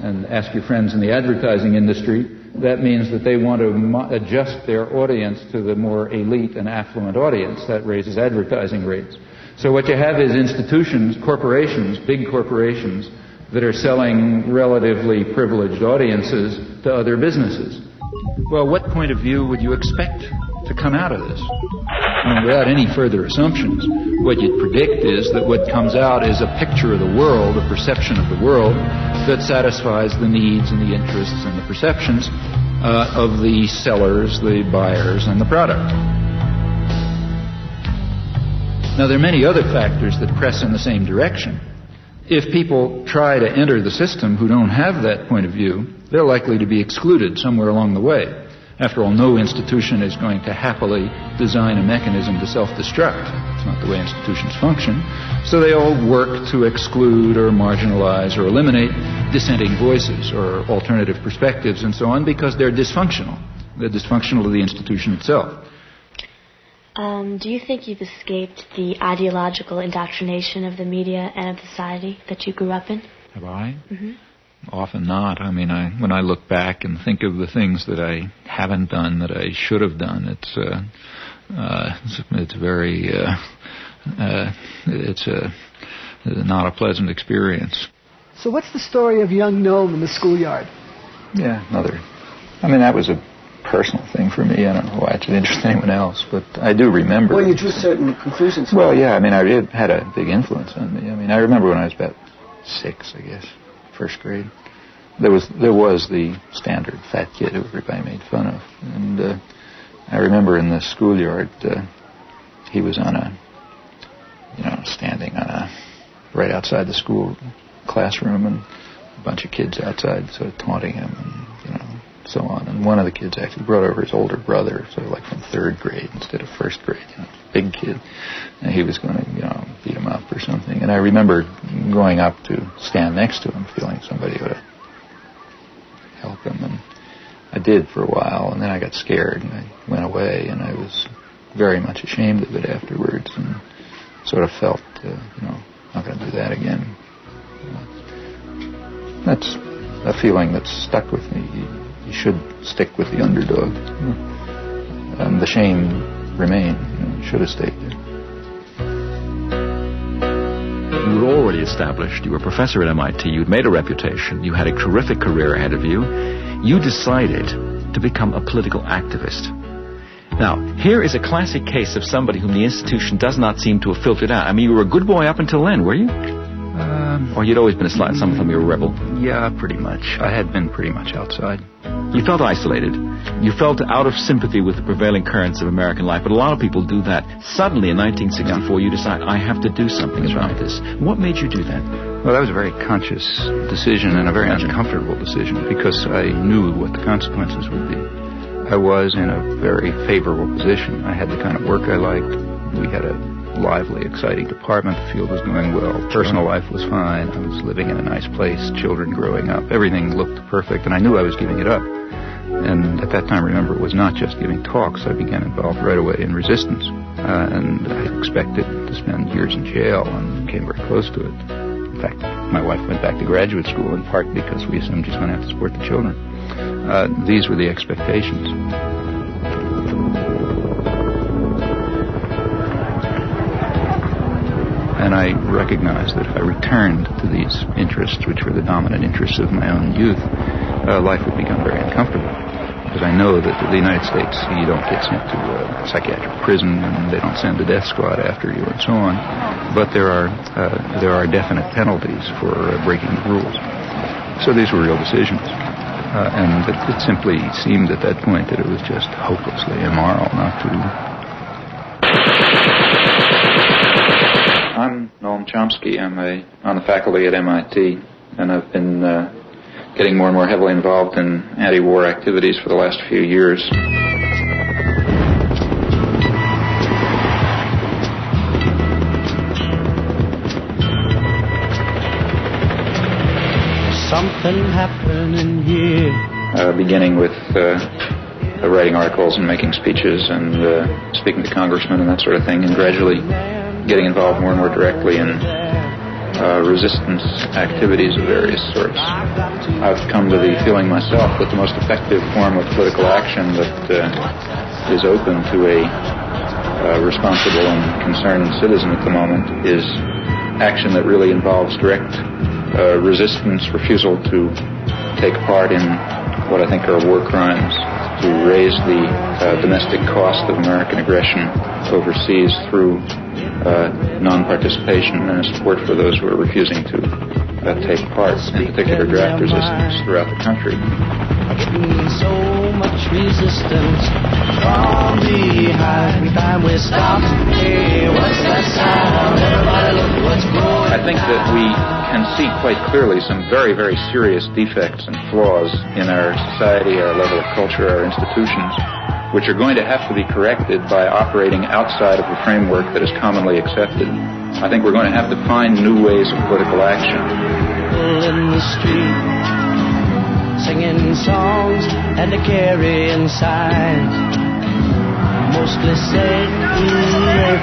And ask your friends in the advertising industry, that means that they want to adjust their audience to the more elite and affluent audience. That raises advertising rates. So what you have is institutions, corporations, big corporations, that are selling relatively privileged audiences to other businesses. Well, what point of view would you expect to come out of this? I mean, without any further assumptions, what you'd predict is that what comes out is a picture of the world, a perception of the world that satisfies the needs and the interests and the perceptions of the sellers, the buyers, and the product. Now, there are many other factors that press in the same direction. If people try to enter the system who don't have that point of view, they're likely to be excluded somewhere along the way. After all, no institution is going to happily design a mechanism to self-destruct. It's not the way institutions function. So they all work to exclude or marginalize or eliminate dissenting voices or alternative perspectives and so on because they're dysfunctional. They're dysfunctional to the institution itself. Do you think you've escaped the ideological indoctrination of the media and of society that you grew up in? Have I? Mm-hmm. Often not. I mean, when I look back and think of the things that I haven't done that I should have done, it's very it's not a pleasant experience. So what's the story of young Noam in the schoolyard? Yeah, I mean, that was a personal thing for me. I don't know why it should interest anyone else, but I do remember. Well, you drew certain conclusions. Well, yeah, I mean, it had a big influence on me. I mean, I remember when I was about 6, I guess, first grade. There was the standard fat kid who everybody made fun of, and I remember in the schoolyard, he was on standing on right outside the school classroom, and a bunch of kids outside sort of taunting him, and so on. And one of the kids actually brought over his older brother, so like from 3rd grade instead of 1st grade, big kid, and he was going to beat him up or something. And I remember going up to stand next to him, feeling somebody ought to help him, and I did for a while, and then I got scared and I went away, and I was very much ashamed of it afterwards, and sort of felt not going to do that again. That's a feeling that's stuck with me. You should stick with the underdog. And the shame remained. You should have stayed there. You were already established. You were a professor at MIT. You'd made a reputation. You had a terrific career ahead of you. You decided to become a political activist. Now, here is a classic case of somebody whom the institution does not seem to have filtered out. I mean, you were a good boy up until then, were you? Or you'd always been a slide, some of them you were a rebel? Yeah, pretty much. I had been pretty much outside. You felt isolated. You felt out of sympathy with the prevailing currents of American life, but a lot of people do that. Suddenly, in 1964, you decide, I have to do something about this. What made you do that? Well, that was a very conscious decision and a very uncomfortable decision because I knew what the consequences would be. I was in a very favorable position. I had the kind of work I liked. We had a lively, exciting department. The field was going well. Personal life was fine. I was living in a nice place, children growing up. Everything looked perfect, and I knew I was giving it up. And at that time, remember, it was not just giving talks. I began involved right away in resistance. And I expected to spend years in jail and came very close to it. In fact, my wife went back to graduate school in part because we assumed she's going to have to support the children. These were the expectations. And I recognized that if I returned to these interests, which were the dominant interests of my own youth, life would become very uncomfortable. Because I know that in the United States, you don't get sent to a psychiatric prison, and they don't send a death squad after you, and so on. But there are definite penalties for breaking the rules. So these were real decisions. And it simply seemed at that point that it was just hopelessly immoral not to. I'm Noam Chomsky. I'm on the faculty at MIT, and I've been getting more and more heavily involved in anti-war activities for the last few years. Something happening here. Beginning with writing articles and making speeches and speaking to congressmen and that sort of thing, and gradually getting involved more and more directly in resistance activities of various sorts. I've come to the feeling myself that the most effective form of political action that is open to a responsible and concerned citizen at the moment is action that really involves direct resistance, refusal to take part in what I think are war crimes, to raise the domestic cost of American aggression overseas through non-participation and support for those who are refusing to take part, in particular draft resistance throughout the country. So much resistance from behind. Every time we stop, hey, what's that sound? Everybody look what's growing. I think that we can see quite clearly some very, very serious defects and flaws in our society, our level of culture, our institutions, which are going to have to be corrected by operating outside of the framework that is commonly accepted. I think we're going to have to find new ways of political action. In the street, singing songs and carrying signs, mostly said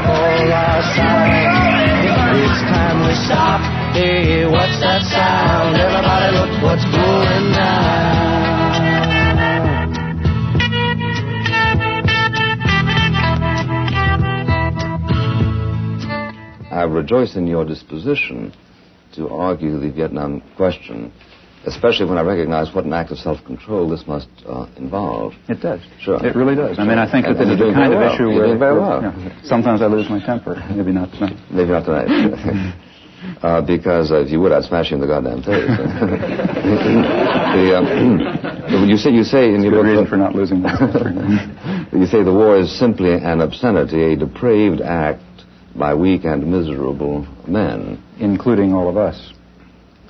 for our side. It's time we stop. Hey, what's that sound? Everybody look what's going down. I rejoice in your disposition to argue the Vietnam question, especially when I recognize what an act of self-control this must involve. It does. Sure. It really does. I mean, I think that this is the kind of issue where sometimes I lose my temper. Maybe not tonight. Maybe not tonight. Because if you would, I'd smash you in the goddamn face. You say in your book, reason for not losing my temper. You say the war is simply an obscenity, a depraved act by weak and miserable men, including all of us,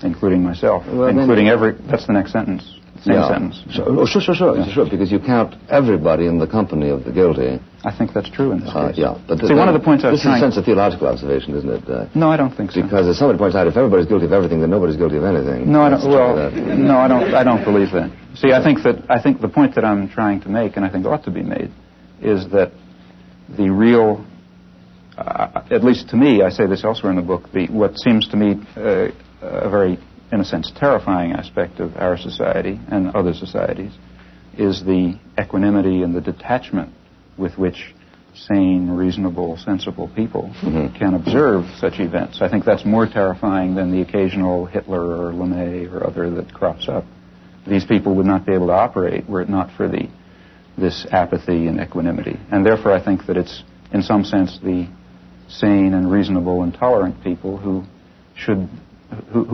including myself, including every. That's the next sentence. Same sentence. Sure. Because you count everybody in the company of the guilty. I think that's true in this case. But see, one of the points I was trying. This is a sense of theological observation, isn't it? No, I don't think so. Because as somebody points out, if everybody's guilty of everything, then nobody's guilty of anything. No, I don't. Well, no, I don't. I don't believe that. See, I think the point that I'm trying to make, and I think ought to be made, is that the real. At least to me, I say this elsewhere in the book, what seems to me a very, in a sense, terrifying aspect of our society and other societies is the equanimity and the detachment with which sane, reasonable, sensible people can observe such events. I think that's more terrifying than the occasional Hitler or LeMay or other that crops up. These people would not be able to operate were it not for this apathy and equanimity. And therefore I think that it's, in some sense, the sane and reasonable and tolerant people who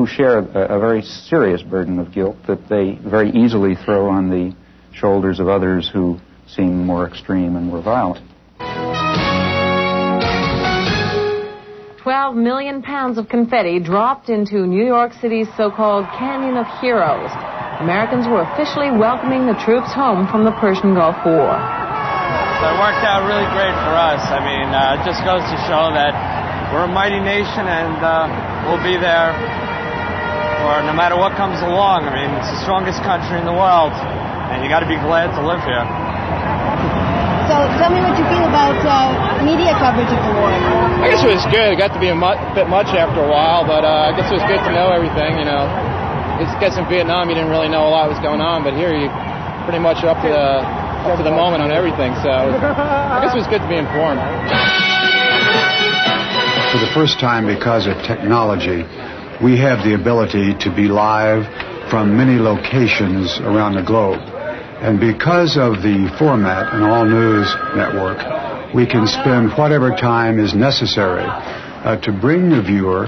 share a very serious burden of guilt that they very easily throw on the shoulders of others who seem more extreme and more violent. 12 million pounds of confetti dropped into New York City's so-called Canyon of Heroes. Americans were officially welcoming the troops home from the Persian Gulf War. So it worked out really great for us. I mean, it just goes to show that we're a mighty nation and we'll be there for no matter what comes along. I mean, it's the strongest country in the world, and you got to be glad to live here. So tell me what you feel about media coverage of the war. I guess it was good. It got to be a bit much after a while, but I guess it was good to know everything, you know. I guess in Vietnam you didn't really know a lot was going on, but here you pretty much up to the moment on everything, so I guess it was good to be informed. For the first time, because of technology, we have the ability to be live from many locations around the globe. And because of the format and all news network, we can spend whatever time is necessary to bring the viewer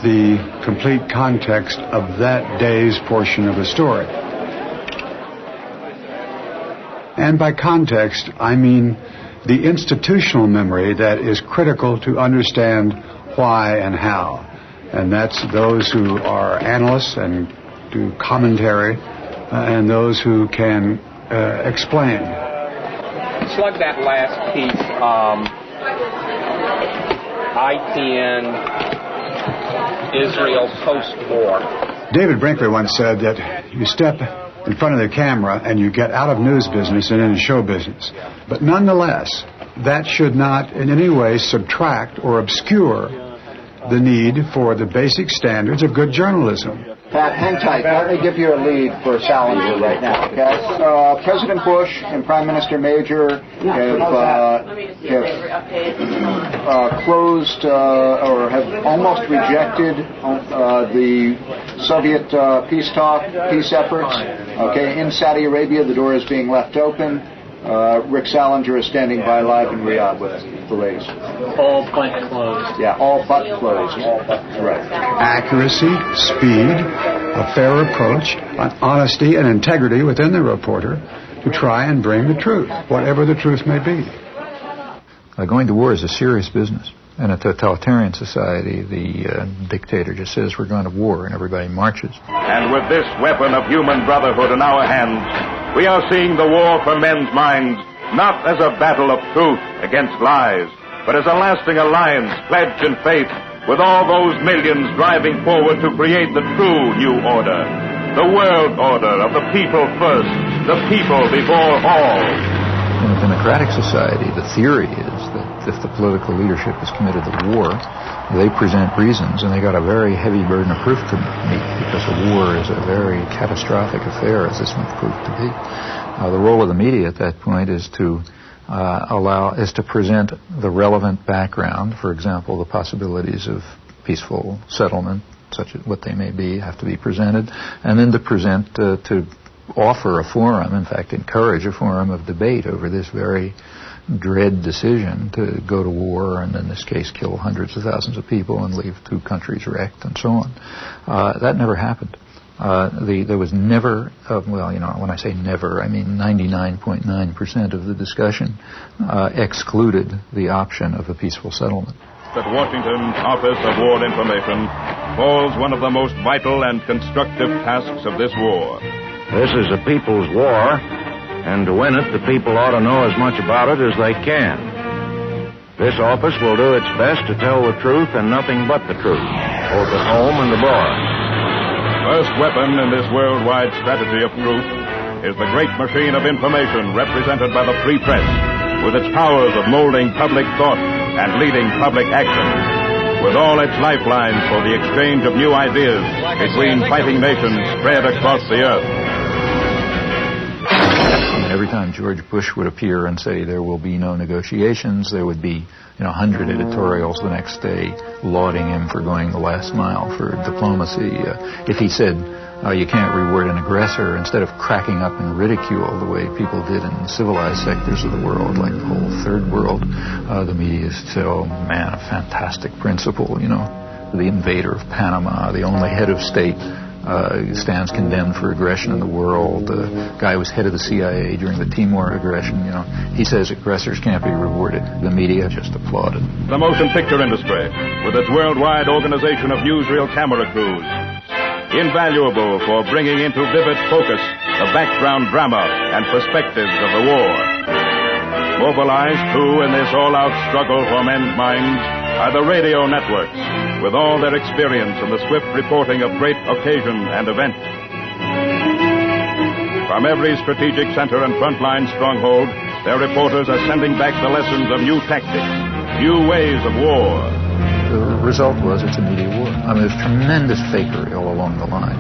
the complete context of that day's portion of the story. And by context, I mean the institutional memory that is critical to understand why and how. And that's those who are analysts and do commentary, and those who can explain. Slug that last piece, IPN, Israel post-war. David Brinkley once said that you step in front of the camera and you get out of news business and into show business. But nonetheless, that should not in any way subtract or obscure the need for the basic standards of good journalism. Pat, hang tight. Let me give you a lead for Salinger right now, okay? President Bush and Prime Minister Major have closed or have almost rejected the Soviet peace efforts. Okay, in Saudi Arabia, the door is being left open. Rick Salinger is standing by live in Riyadh with the latest. All but closed. Yeah, all but closed. Right. Accuracy, speed, a fair approach, honesty and integrity within the reporter to try and bring the truth, whatever the truth may be. Going to war is a serious business. In a totalitarian society, the dictator just says we're going to war and everybody marches. And with this weapon of human brotherhood in our hands, we are seeing the war for men's minds not as a battle of truth against lies, but as a lasting alliance pledged in faith with all those millions driving forward to create the true new order, the world order of the people first, the people before all. In a democratic society, the theory is that if the political leadership is committed to war, they present reasons, and they got a very heavy burden of proof to meet, because a war is a very catastrophic affair, as this one proved to be. The role of the media at that point is to present the relevant background. For example, the possibilities of peaceful settlement, such as what they may be, have to be presented, and then to offer a forum, in fact, encourage a forum of debate over this very dread decision to go to war and, in this case, kill hundreds of thousands of people and leave two countries wrecked and so on. That never happened. There was never, when I say never, I mean 99.9% of the discussion excluded the option of a peaceful settlement. At Washington's Office of War Information falls one of the most vital and constructive tasks of this war. This is a people's war, and to win it, the people ought to know as much about it as they can. This office will do its best to tell the truth and nothing but the truth, both at home and abroad. First weapon in this worldwide strategy of truth is the great machine of information represented by the free press, with its powers of molding public thought and leading public action, with all its lifelines for the exchange of new ideas between fighting nations spread across the earth. Every time George Bush would appear and say there will be no negotiations, there would be 100 editorials the next day lauding him for going the last mile for diplomacy. If he said you can't reward an aggressor, instead of cracking up in ridicule the way people did in civilized sectors of the world, like the whole third world, the media said, oh man, a fantastic principle, the invader of Panama, the only head of state stands condemned for aggression in the world. The guy who was head of the CIA during the Timor aggression, he says aggressors can't be rewarded. The media just applauded. The motion picture industry, with its worldwide organization of newsreel camera crews, invaluable for bringing into vivid focus the background drama and perspectives of the war. Mobilized, too, in this all-out struggle for men's minds are the radio networks, with all their experience in the swift reporting of great occasion and event. From every strategic center and frontline stronghold, their reporters are sending back the lessons of new tactics, new ways of war. The result was it's a media war. There's tremendous fakery all along the line.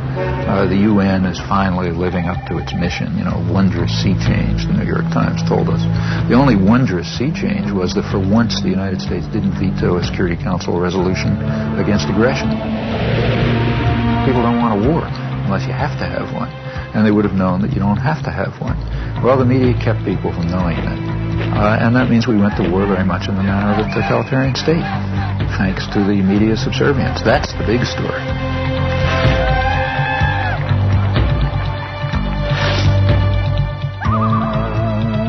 The UN is finally living up to its mission. Wondrous sea change, the New York Times told us. The only wondrous sea change was that for once the United States didn't veto a Security Council resolution against aggression. People don't want a war unless you have to have one. And they would have known that you don't have to have one. Well, the media kept people from knowing that. And that means we went to war very much in the manner of a totalitarian state, thanks to the media subservience. That's the big story.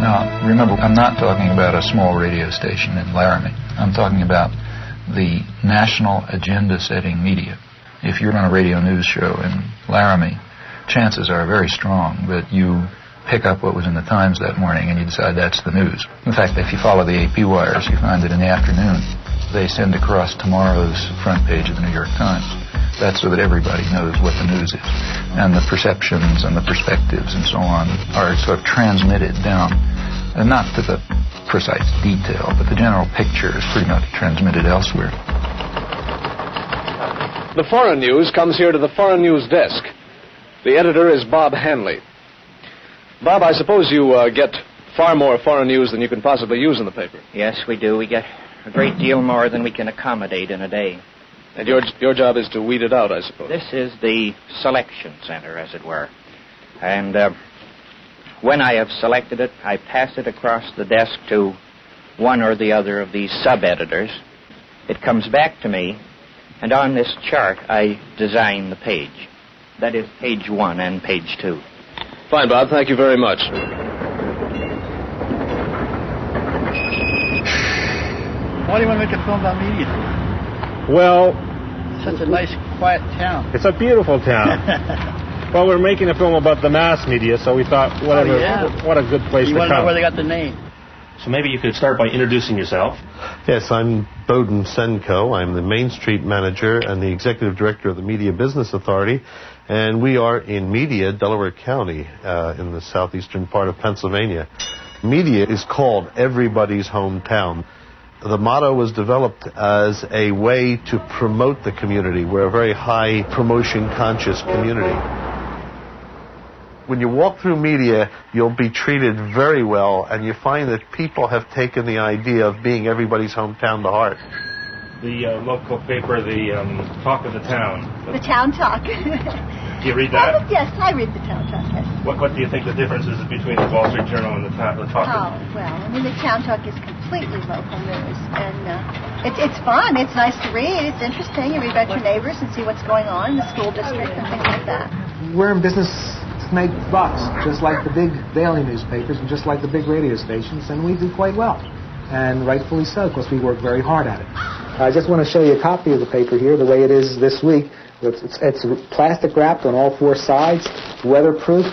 Now, remember, I'm not talking about a small radio station in Laramie. I'm talking about the national agenda-setting media. If you're on a radio news show in Laramie, chances are very strong that you pick up what was in the Times that morning and you decide that's the news. In fact, if you follow the AP wires, you find that in the afternoon they send across tomorrow's front page of the New York Times. That's so that everybody knows what the news is. And the perceptions and the perspectives and so on are sort of transmitted down, and not to the precise detail, but the general picture is pretty much transmitted elsewhere. the foreign news comes here to the foreign news desk. The editor is Bob Hanley. Bob, I suppose you get far more foreign news than you can possibly use in the paper. Yes, we do. We get a great deal more than we can accommodate in a day. And your job is to weed it out, I suppose. This is the selection center, as it were. And when I have selected it, I pass it across the desk to one or the other of these sub-editors. It comes back to me, and on this chart, I design the page. That is page 1 and page 2. Fine, Bob. Thank you very much. Why do you want to make a film about media? Well, such a nice, quiet town. It's a beautiful town. Well, we're making a film about the mass media, so we thought, whatever, what a good place to come. You want to know where they got the name? So maybe you could start by introducing yourself. Yes, I'm Bowden Senko. I'm the Main Street manager and the executive director of the Media Business Authority, and we are in Media, Delaware County, in the southeastern part of Pennsylvania. Media is called everybody's hometown. The motto was developed as a way to promote the community. We're a very high promotion-conscious community. When you walk through media, you'll be treated very well, and you find that people have taken the idea of being everybody's hometown to heart. The local paper, the Talk of the Town. The Town Talk. Do you read that? Yes, I read the Town Talk, yes. What do you think the difference is between the Wall Street Journal and the Talk? Oh, well, I mean, the Town Talk is completely local news, and it's fun. It's nice to read. It's interesting. You read about your neighbors and see what's going on in the school district and things like that. We're in business to make bucks, just like the big daily newspapers and just like the big radio stations, and we do quite well. And rightfully so, because we work very hard at it. I just want to show you a copy of the paper here, the way it is this week. It's plastic wrapped on all four sides, weatherproof,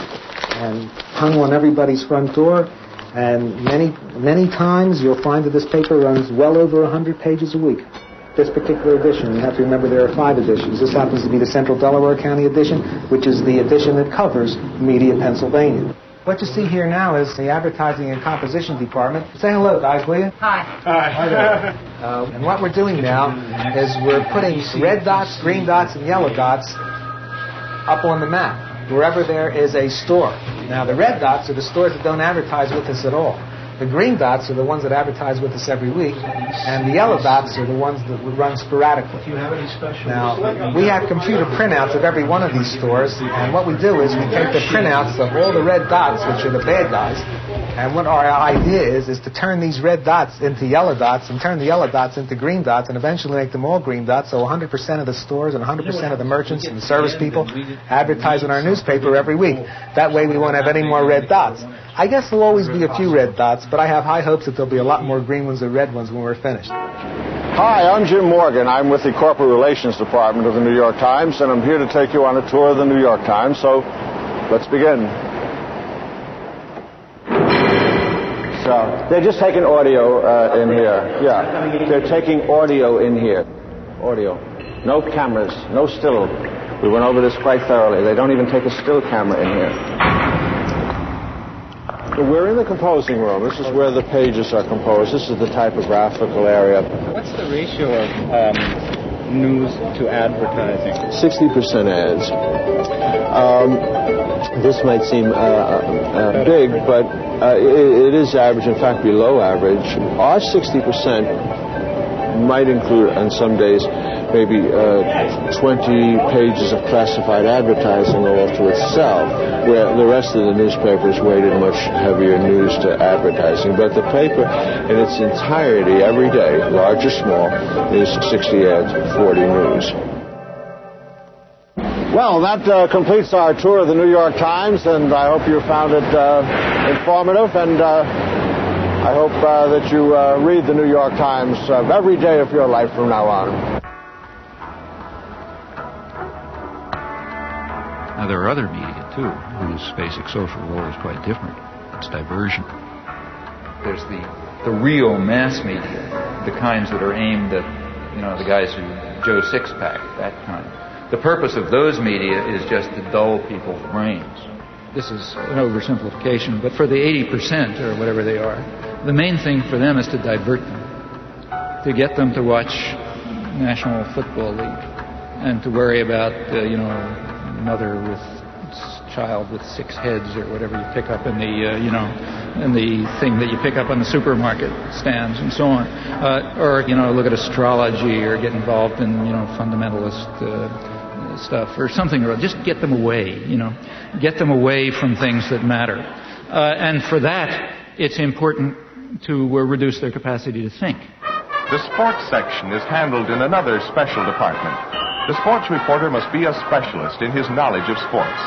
and hung on everybody's front door. And many times you'll find that this paper runs well over 100 pages a week. This particular edition, you have to remember there are 5 editions. This happens to be the Central Delaware County edition, which is the edition that covers media in Pennsylvania. What you see here now is the advertising and composition department. Say hello, guys, will you? Hi. Hi there. And what we're doing now is we're putting red dots, green dots, and yellow dots up on the map, wherever there is a store. Now, the red dots are the stores that don't advertise with us at all. The green dots are the ones that advertise with us every week, and the yellow dots are the ones that would run sporadically. Do you have any special? Now, we have computer printouts of every one of these stores, and what we do is we take the printouts of all the red dots, which are the bad guys, and what our idea is to turn these red dots into yellow dots, and turn the yellow dots into green dots, and eventually make them all green dots, so 100% of the stores and 100% of the merchants and service people advertise in our newspaper every week. That way we won't have any more red dots. I guess there'll always be a few red dots, but I have high hopes that there'll be a lot more green ones and red ones when we're finished. Hi, I'm Jim Morgan. I'm with the Corporate Relations Department of the New York Times, and I'm here to take you on a tour of the New York Times, so let's begin. So, they're just taking audio in here. Yeah, they're taking audio in here. Audio. No cameras, no still. We went over this quite thoroughly. They don't even take a still camera in here. We're in the composing room. This is where the pages are composed. This is the typographical area. What's the ratio of news to advertising? 60% ads. This might seem big, but it is average, in fact, below average. Our 60% might include, on some days, maybe 20 pages of classified advertising all to itself, where the rest of the newspapers weighted much heavier news to advertising. But the paper in its entirety, every day, large or small, is 60 ads, 40 news. Well, that completes our tour of the New York Times, and I hope you found it informative, and I hope that you read the New York Times every day of your life from now on. Now, there are other media, too, whose basic social role is quite different. It's diversion. There's the real mass media, the kinds that are aimed at, the guys who Joe Sixpack, that kind. The purpose of those media is just to dull people's brains. This is an oversimplification, but for the 80% or whatever they are, the main thing for them is to divert them, to get them to watch National Football League, and to worry about, mother with child with 6 heads or whatever you pick up in the, in the thing that you pick up on the supermarket stands and so on. Or, look at astrology or get involved in, fundamentalist stuff or something, or just get them away, get them away from things that matter. And for that, it's important to reduce their capacity to think. The sports section is handled in another special department. The sports reporter must be a specialist in his knowledge of sports.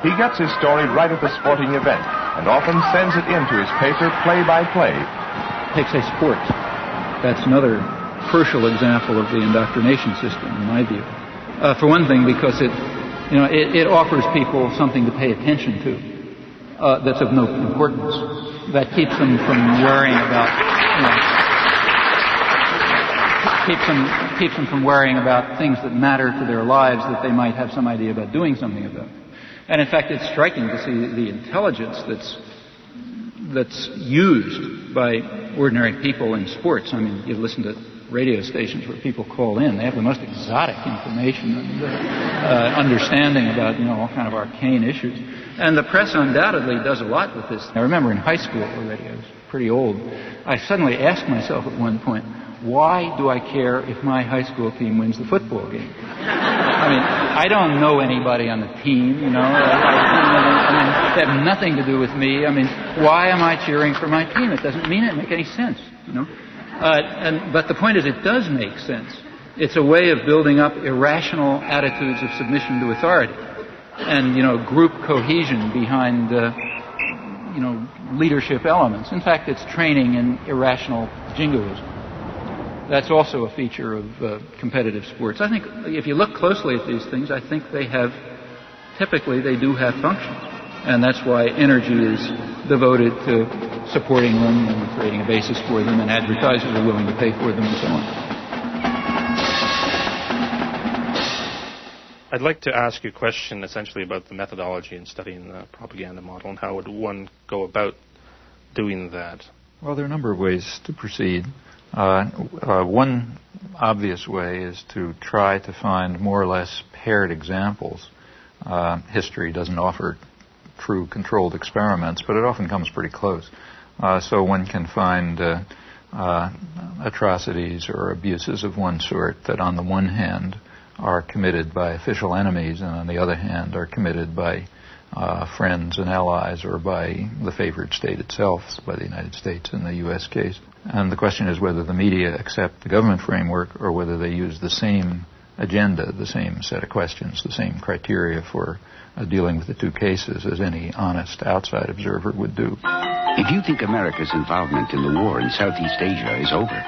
He gets his story right at the sporting event and often sends it into his paper play by play. Take, say, sports. That's another crucial example of the indoctrination system, in my view. For one thing, because it offers people something to pay attention to that's of no importance. That keeps them from worrying about, keeps them from worrying about things that matter to their lives that they might have some idea about doing something about. And in fact, it's striking to see the intelligence that's used by ordinary people in sports. I mean, you listen to radio stations where people call in. They have the most exotic information and understanding about, all kind of arcane issues. And the press undoubtedly does a lot with this. I remember in high school already, I was pretty old, I suddenly asked myself at one point, why do I care if my high school team wins the football game? I mean, I don't know anybody on the team, they have nothing to do with me. I mean, why am I cheering for my team? It doesn't make any sense, But the point is, it does make sense. It's a way of building up irrational attitudes of submission to authority and, group cohesion behind, leadership elements. In fact, it's training in irrational jingoism. That's also a feature of competitive sports. I think if you look closely at these things, I think typically they do have functions. And that's why energy is devoted to supporting them and creating a basis for them, and advertisers are willing to pay for them and so on. I'd like to ask you a question essentially about the methodology in studying the propaganda model, and how would one go about doing that? Well, there are a number of ways to proceed. One obvious way is to try to find more or less paired examples. History doesn't offer true controlled experiments, but it often comes pretty close. So one can find atrocities or abuses of one sort that on the one hand are committed by official enemies and on the other hand are committed by friends and allies or by the favored state itself, by the United States in the U.S. case. And the question is whether the media accept the government framework or whether they use the same agenda, the same set of questions, the same criteria for dealing with the two cases as any honest outside observer would do. If you think America's involvement in the war in Southeast Asia is over,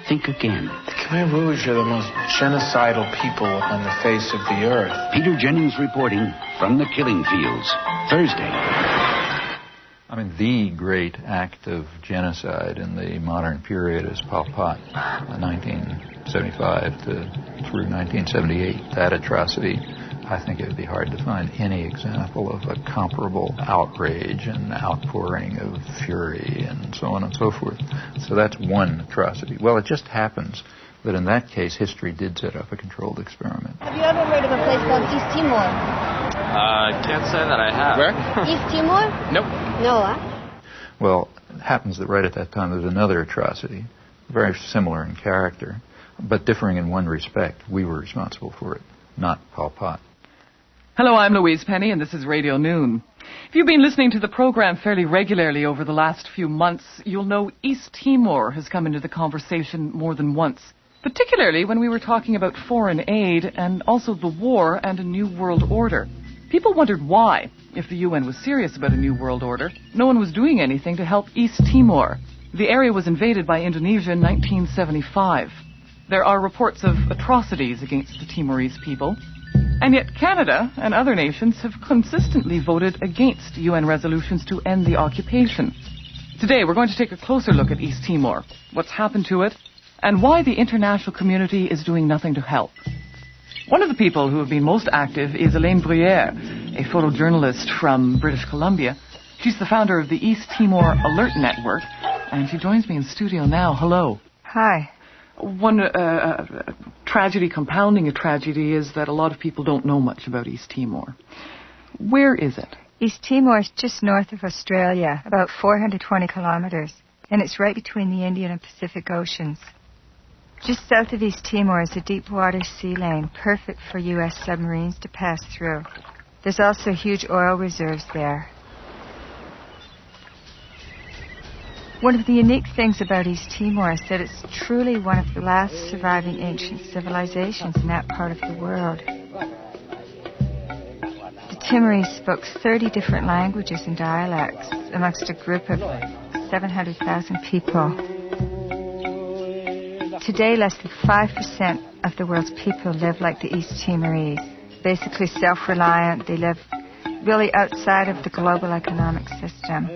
think again. The Khmer Rouge are the most genocidal people on the face of the earth. Peter Jennings reporting from the killing fields, Thursday. I mean, the great act of genocide in the modern period is Pol Pot, 1975 through 1978. That atrocity, I think it would be hard to find any example of a comparable outrage and outpouring of fury and so on and so forth. So that's one atrocity. Well, it just happens that in that case, history did set up a controlled experiment. Have you ever heard of a place called East Timor? Can't say that I have. Where? East Timor? Nope. No, huh? Well, it happens that right at that time there's another atrocity, very similar in character, but differing in one respect. We were responsible for it, not Pol Pot. Hello, I'm Louise Penny, and this is Radio Noon. If you've been listening to the program fairly regularly over the last few months, you'll know East Timor has come into the conversation more than once, particularly when we were talking about foreign aid and also the war and a new world order. People wondered why, if the UN was serious about a new world order, no one was doing anything to help East Timor. The area was invaded by Indonesia in 1975. There are reports of atrocities against the Timorese people. And yet Canada and other nations have consistently voted against UN resolutions to end the occupation. Today we're going to take a closer look at East Timor, what's happened to it, and why the international community is doing nothing to help. One of the people who have been most active is Elaine Bruyere, a photojournalist from British Columbia. She's the founder of the East Timor Alert Network, and she joins me in studio now. Hello. Hi. One tragedy compounding a tragedy is that a lot of people don't know much about East Timor. Where is it? East Timor is just north of Australia, about 420 kilometers, and it's right between the Indian and Pacific Oceans. Just south of East Timor is a deep-water sea lane, perfect for U.S. submarines to pass through. There's also huge oil reserves there. One of the unique things about East Timor is that it's truly one of the last surviving ancient civilizations in that part of the world. The Timorese spoke 30 different languages and dialects amongst a group of 700,000 people. Today, less than 5% of the world's people live like the East Timorese, basically self-reliant. They live really outside of the global economic system.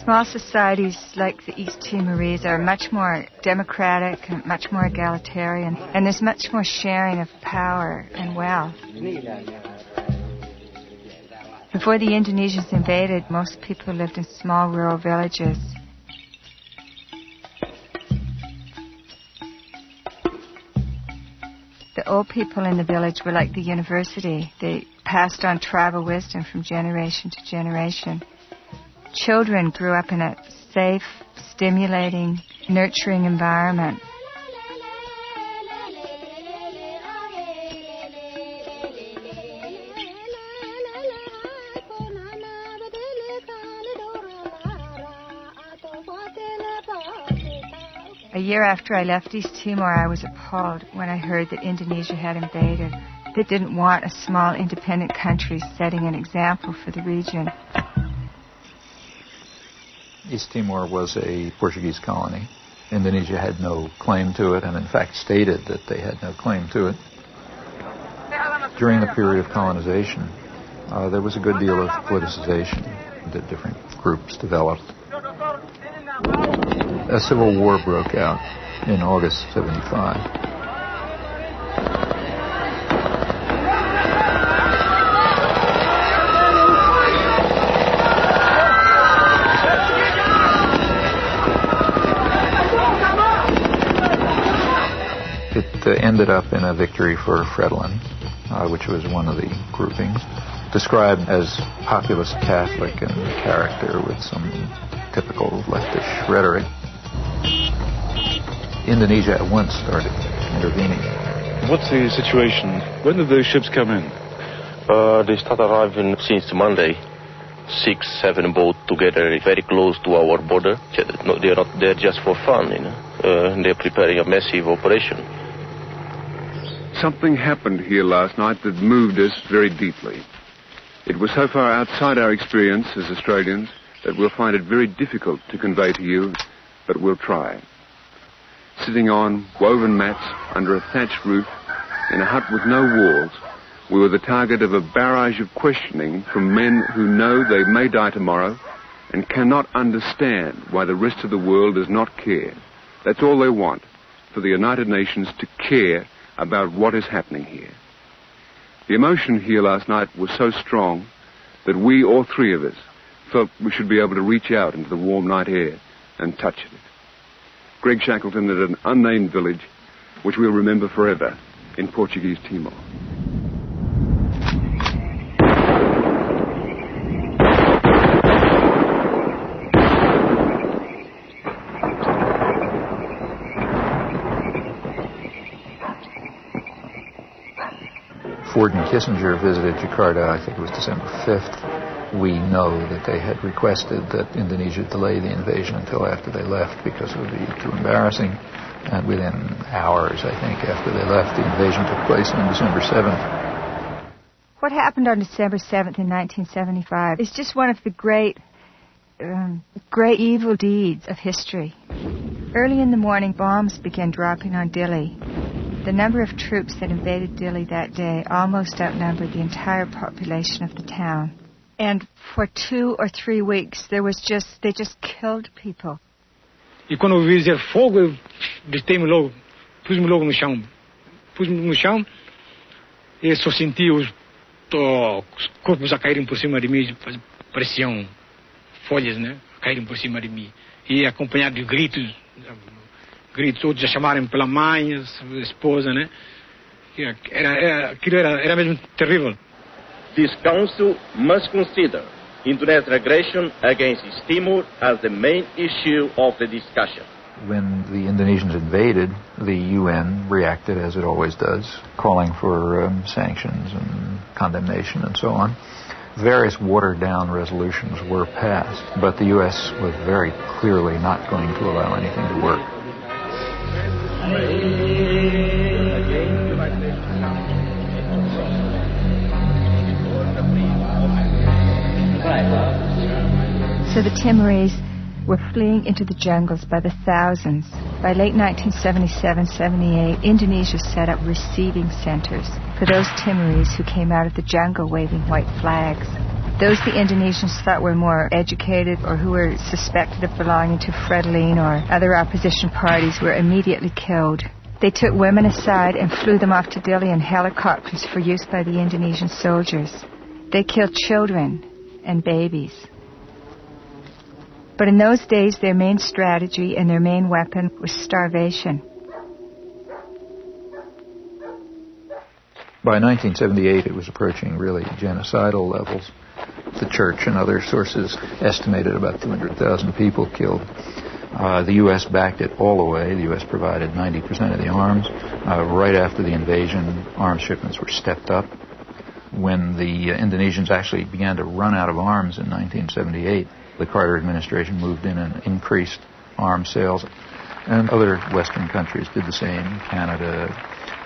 Small societies like the East Timorese are much more democratic and much more egalitarian, and there's much more sharing of power and wealth. Before the Indonesians invaded, most people lived in small rural villages. The old people in the village were like the university. They passed on tribal wisdom from generation to generation. Children grew up in a safe, stimulating, nurturing environment. A year after I left East Timor, I was appalled when I heard that Indonesia had invaded. They didn't want a small, independent country setting an example for the region. East Timor was a Portuguese colony. Indonesia had no claim to it, and in fact stated that they had no claim to it. During the period of colonization, there was a good deal of politicization. The different groups developed. A civil war broke out in August '75. It ended up in a victory for Fredlin, which was one of the groupings, described as populist Catholic in character with some typical leftish rhetoric. Indonesia at once started intervening. What's the situation? When did those ships come in? They start arriving since Monday. 6, 7 boats together, very close to our border. No, they're not there just for fun, you know. They're preparing a massive operation. Something happened here last night that moved us very deeply. It was so far outside our experience as Australians that we'll find it very difficult to convey to you, but we'll try. Sitting on woven mats under a thatched roof in a hut with no walls, we were the target of a barrage of questioning from men who know they may die tomorrow and cannot understand why the rest of the world does not care. That's all they want, for the United Nations to care about what is happening here. The emotion here last night was so strong that we, all three of us, felt we should be able to reach out into the warm night air and touch it. Greg Shackleton at an unnamed village, which we'll remember forever in Portuguese Timor. Ford and Kissinger visited Jakarta, I think it was December 5th. We know that they had requested that Indonesia delay the invasion until after they left because it would be too embarrassing. And within hours, I think, after they left, the invasion took place on December 7th. What happened on December 7th in 1975 is just one of the great evil deeds of history. Early in the morning, bombs began dropping on Dili. The number of troops that invaded Dili that day almost outnumbered the entire population of the town. And for 2 or 3 weeks, they just killed people. E quando eu vi dizer fogo, eu deitei-me logo, pus-me logo no chão. Pus-me no chão e só senti os corpos a caírem por cima de mim, pareciam folhas, né? caíram por cima de mim. E acompanhado de gritos, outros já chamaram pela mãe, esposa, né? Aquilo era mesmo terrível. This council must consider Indonesian aggression against East Timor as the main issue of the discussion. When the Indonesians invaded, the UN reacted as it always does, calling for sanctions and condemnation and so on. Various watered-down resolutions were passed, but the U.S. was very clearly not going to allow anything to work. So the Timorese were fleeing into the jungles by the thousands. By late 1977-78, Indonesia set up receiving centers for those Timorese who came out of the jungle waving white flags. Those the Indonesians thought were more educated or who were suspected of belonging to Frelimo or other opposition parties were immediately killed. They took women aside and flew them off to Dili in helicopters for use by the Indonesian soldiers. They killed children and babies. But in those days, their main strategy and their main weapon was starvation. By 1978, it was approaching really genocidal levels. The church and other sources estimated about 200,000 people killed. The U.S. backed it all the way. The U.S. provided 90% of the arms. Right after the invasion, arms shipments were stepped up. When the Indonesians actually began to run out of arms in 1978, the Carter administration moved in and increased arms sales. And other Western countries did the same. Canada,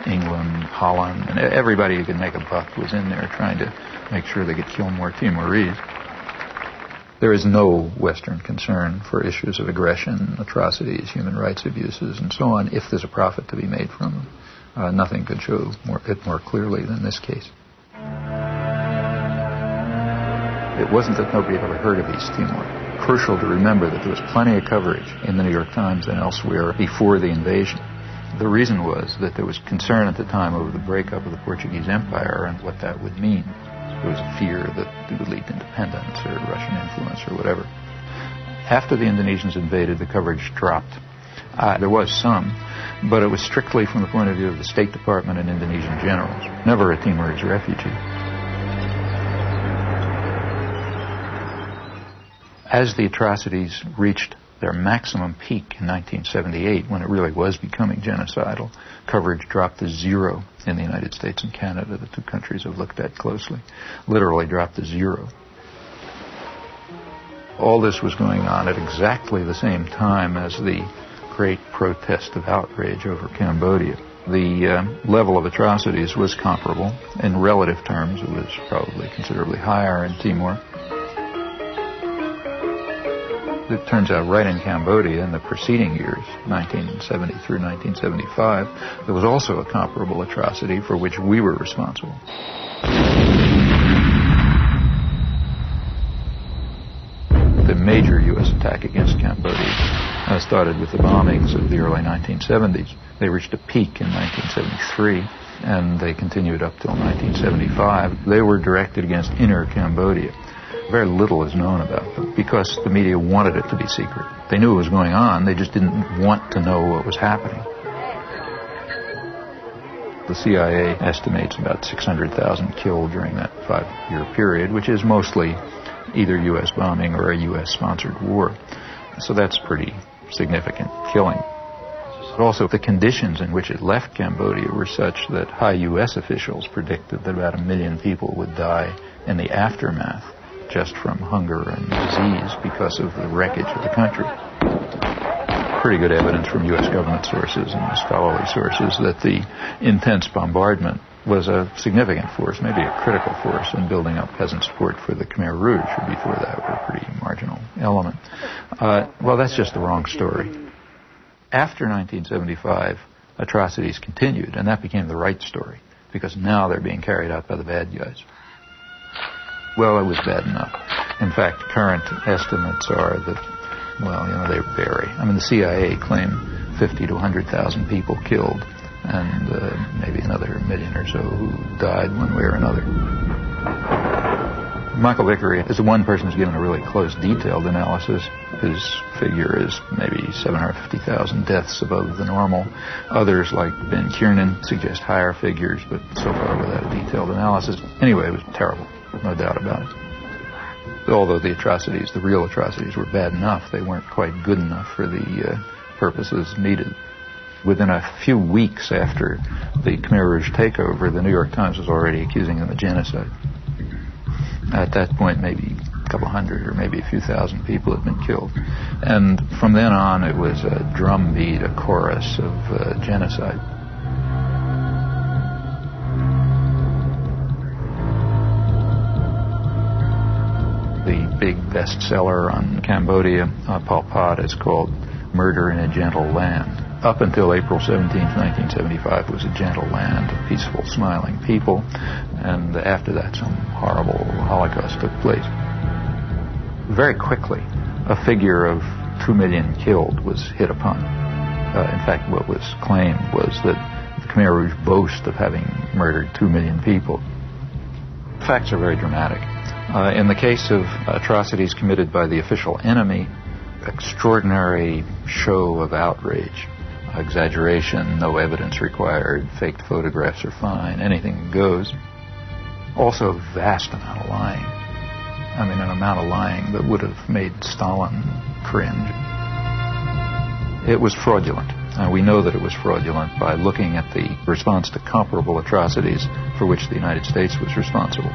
England, Holland, and everybody who could make a buck was in there trying to make sure they could kill more Timorese. There is no Western concern for issues of aggression, atrocities, human rights abuses, and so on, if there's a profit to be made from them. Nothing could show it more clearly than this case. It wasn't that nobody had ever heard of East Timor. Crucial to remember that there was plenty of coverage in the New York Times and elsewhere before the invasion. The reason was that there was concern at the time over the breakup of the Portuguese Empire and what that would mean. There was a fear that it would lead to independence or Russian influence or whatever. After the Indonesians invaded, the coverage dropped. There was some, but it was strictly from the point of view of the State Department and Indonesian generals, never a Timorese refugee. As the atrocities reached their maximum peak in 1978, when it really was becoming genocidal, coverage dropped to zero in the United States and Canada, the two countries I've looked at closely. Literally dropped to zero. All this was going on at exactly the same time as the great protest of outrage over Cambodia. The level of atrocities was comparable. In relative terms, it was probably considerably higher in Timor. It turns out right in Cambodia in the preceding years, 1970 through 1975, there was also a comparable atrocity for which we were responsible. The major U.S. attack against Cambodia started with the bombings of the early 1970s. They reached a peak in 1973, and they continued up till 1975. They were directed against inner Cambodia. Very little is known about them because the media wanted it to be secret. They knew it was going on, they just didn't want to know what was happening. The CIA estimates about 600,000 killed during that 5-year period, which is mostly either U.S. bombing or a U.S.-sponsored war. So that's pretty significant killing. But also, the conditions in which it left Cambodia were such that high U.S. officials predicted that about 1 million people would die in the aftermath just from hunger and disease because of the wreckage of the country. Pretty good evidence from U.S. government sources and scholarly sources that the intense bombardment was a significant force, maybe a critical force in building up peasant support for the Khmer Rouge, who before that were a pretty marginal element. Well, that's just the wrong story. After 1975, atrocities continued, and that became the right story, because now they're being carried out by the bad guys. Well, it was bad enough. In fact, current estimates are that, well, they vary. I mean, the CIA claimed 50 to 100,000 people killed, and maybe another 1 million or so who died one way or another. Michael Vickery is the one person who's given a really close, detailed analysis. His figure is maybe 750,000 deaths above the normal. Others, like Ben Kiernan, suggest higher figures, but so far without a detailed analysis. Anyway, it was terrible, no doubt about it. Although the atrocities, the real atrocities, were bad enough, they weren't quite good enough for the purposes needed. Within a few weeks after the Khmer Rouge takeover, the New York Times was already accusing them of genocide. At that point, maybe a couple hundred or maybe a few thousand people had been killed. And from then on, it was a drumbeat, a chorus of genocide. The big bestseller on Cambodia, Pol Pot, is called Murder in a Gentle Land. Up until April 17, 1975, it was a gentle land of peaceful, smiling people, and after that, some horrible Holocaust took place. Very quickly, a figure of 2 million killed was hit upon. In fact, what was claimed was that the Khmer Rouge boast of having murdered 2 million people. Facts are very dramatic. In the case of atrocities committed by the official enemy, extraordinary show of outrage. Exaggeration, no evidence required, faked photographs are fine, anything goes. Also, vast amount of lying. I mean, an amount of lying that would have made Stalin cringe. It was fraudulent, and we know that it was fraudulent by looking at the response to comparable atrocities for which the United States was responsible.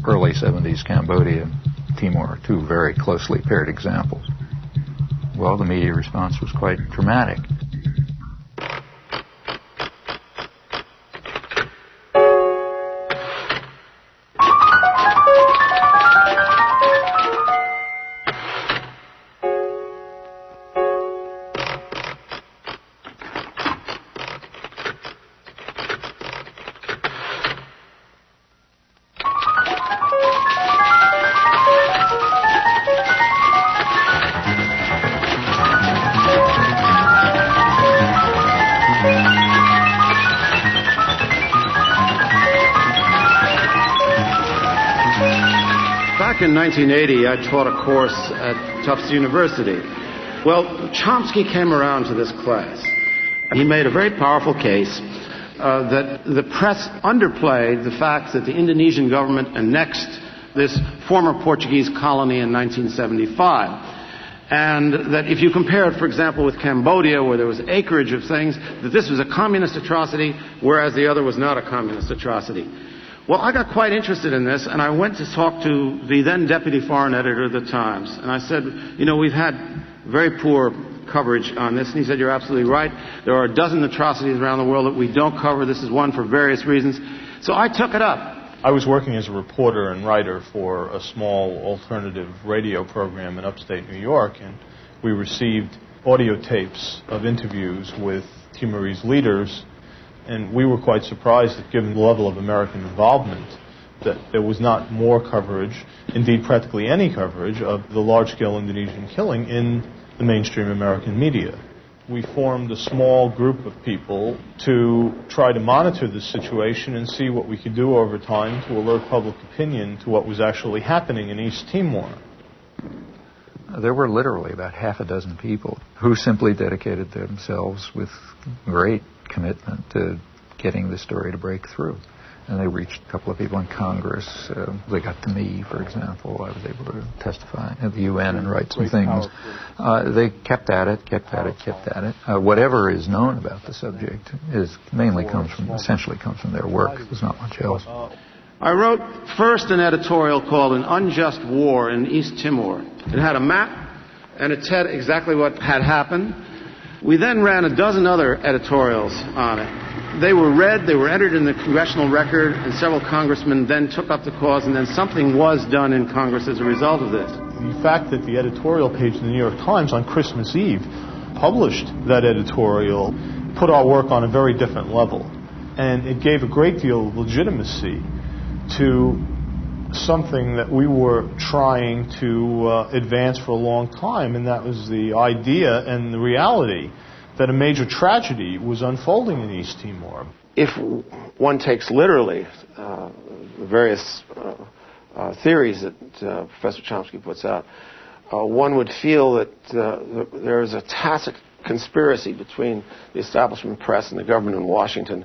Early 70s Cambodia, Timor, two very closely paired examples. Well, the media response was quite dramatic. In 1980, I taught a course at Tufts University. Well, Chomsky came around to this class. He made a very powerful case that the press underplayed the fact that the Indonesian government annexed this former Portuguese colony in 1975. And that if you compare it, for example, with Cambodia, where there was acreage of things, that this was a communist atrocity, whereas the other was not a communist atrocity. Well, I got quite interested in this, and I went to talk to the then deputy foreign editor of the Times. And I said, you know, we've had very poor coverage on this. And he said, you're absolutely right. There are a dozen atrocities around the world that we don't cover. This is one for various reasons. So I took it up. I was working as a reporter and writer for a small alternative radio program in upstate New York, and we received audio tapes of interviews with Timorese leaders. And we were quite surprised that, given the level of American involvement, that there was not more coverage, indeed practically any coverage, of the large-scale Indonesian killing in the mainstream American media. We formed a small group of people to try to monitor this situation and see what we could do over time to alert public opinion to what was actually happening in East Timor. There were literally about half a dozen people who simply dedicated themselves with great commitment to getting the story to break through. And they reached a couple of people in Congress. They got to me, for example. I was able to testify at the UN and write some things. They kept at it. Whatever is known about the subject essentially comes from their work. There's not much else. I wrote first an editorial called An Unjust War in East Timor. It had a map, and it said exactly what had happened. We then ran a dozen other editorials on it. They were read, they were entered in the congressional record, and several congressmen then took up the cause, and then something was done in Congress as a result of this. The fact that the editorial page of the New York Times on Christmas Eve published that editorial put our work on a very different level. And it gave a great deal of legitimacy to something that we were trying to advance for a long time, and that was the idea and the reality that a major tragedy was unfolding in East Timor. if one takes literally the various theories that Professor Chomsky puts out, one would feel that there is a tacit conspiracy between the establishment press and the government in Washington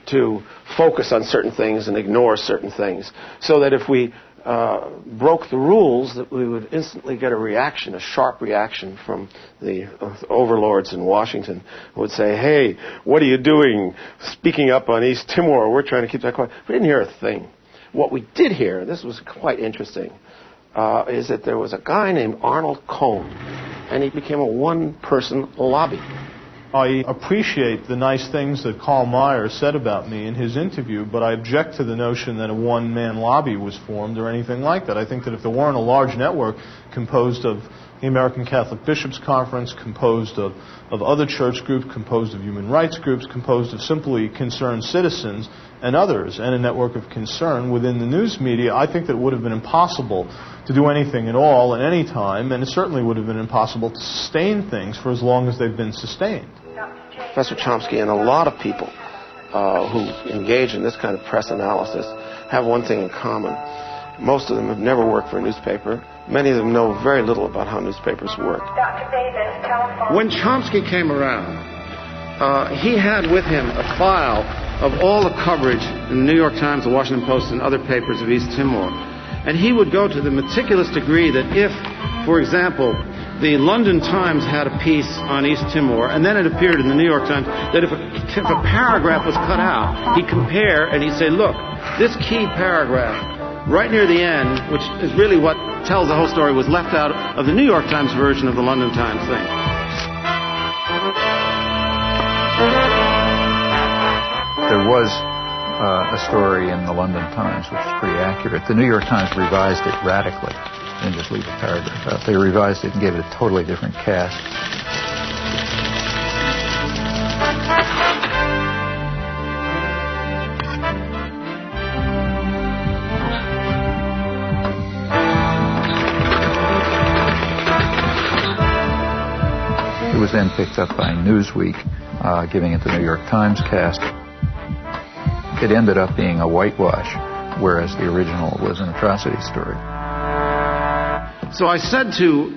to focus on certain things and ignore certain things, so that if we broke the rules, that we would instantly get a reaction, a sharp reaction from the overlords in Washington, who would say, hey, what are you doing speaking up on East Timor? We're trying to keep that quiet. We didn't hear a thing. What we did hear, and this was quite interesting, is that there was a guy named Arnold Cohn, and he became a one-person lobby. I appreciate the nice things that Karl Meyer said about me in his interview, but I object to the notion that a one-man lobby was formed or anything like that. I think that if there weren't a large network composed of the American Catholic Bishops' Conference, composed of other church groups, composed of human rights groups, composed of simply concerned citizens and others, and a network of concern within the news media, I think that it would have been impossible to do anything at all at any time, and it certainly would have been impossible to sustain things for as long as they've been sustained. Professor Chomsky and a lot of people who engage in this kind of press analysis have one thing in common. Most of them have never worked for a newspaper. Many of them know very little about how newspapers work. When Chomsky came around, he had with him a file of all the coverage in the New York Times, the Washington Post, and other papers of East Timor. And he would go to the meticulous degree that if, for example, the London Times had a piece on East Timor, and then it appeared in the New York Times, that if a paragraph was cut out, he'd compare and he'd say, look, this key paragraph, right near the end, which is really what tells the whole story, was left out of the New York Times version of the London Times thing. There was a story in the London Times which is pretty accurate. The New York Times revised it radically. And just leave a paragraph out. They revised it and gave it a totally different cast. It was then picked up by Newsweek, giving it the New York Times cast. It ended up being a whitewash, whereas the original was an atrocity story. So I said to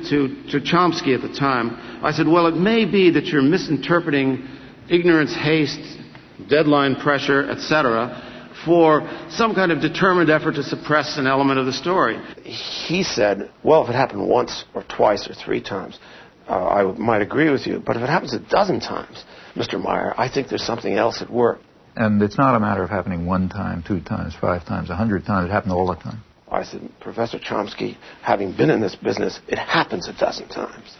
Chomsky at the time, I said, well, it may be that you're misinterpreting ignorance, haste, deadline pressure, etc., for some kind of determined effort to suppress an element of the story. He said, well, if it happened once or twice or three times, I might agree with you. But if it happens a dozen times, Mr. Meyer, I think there's something else at work. And it's not a matter of happening 1 time, 2 times, 5 times, 100 times. It happened all the time. I said, Professor Chomsky, having been in this business, it happens a dozen times.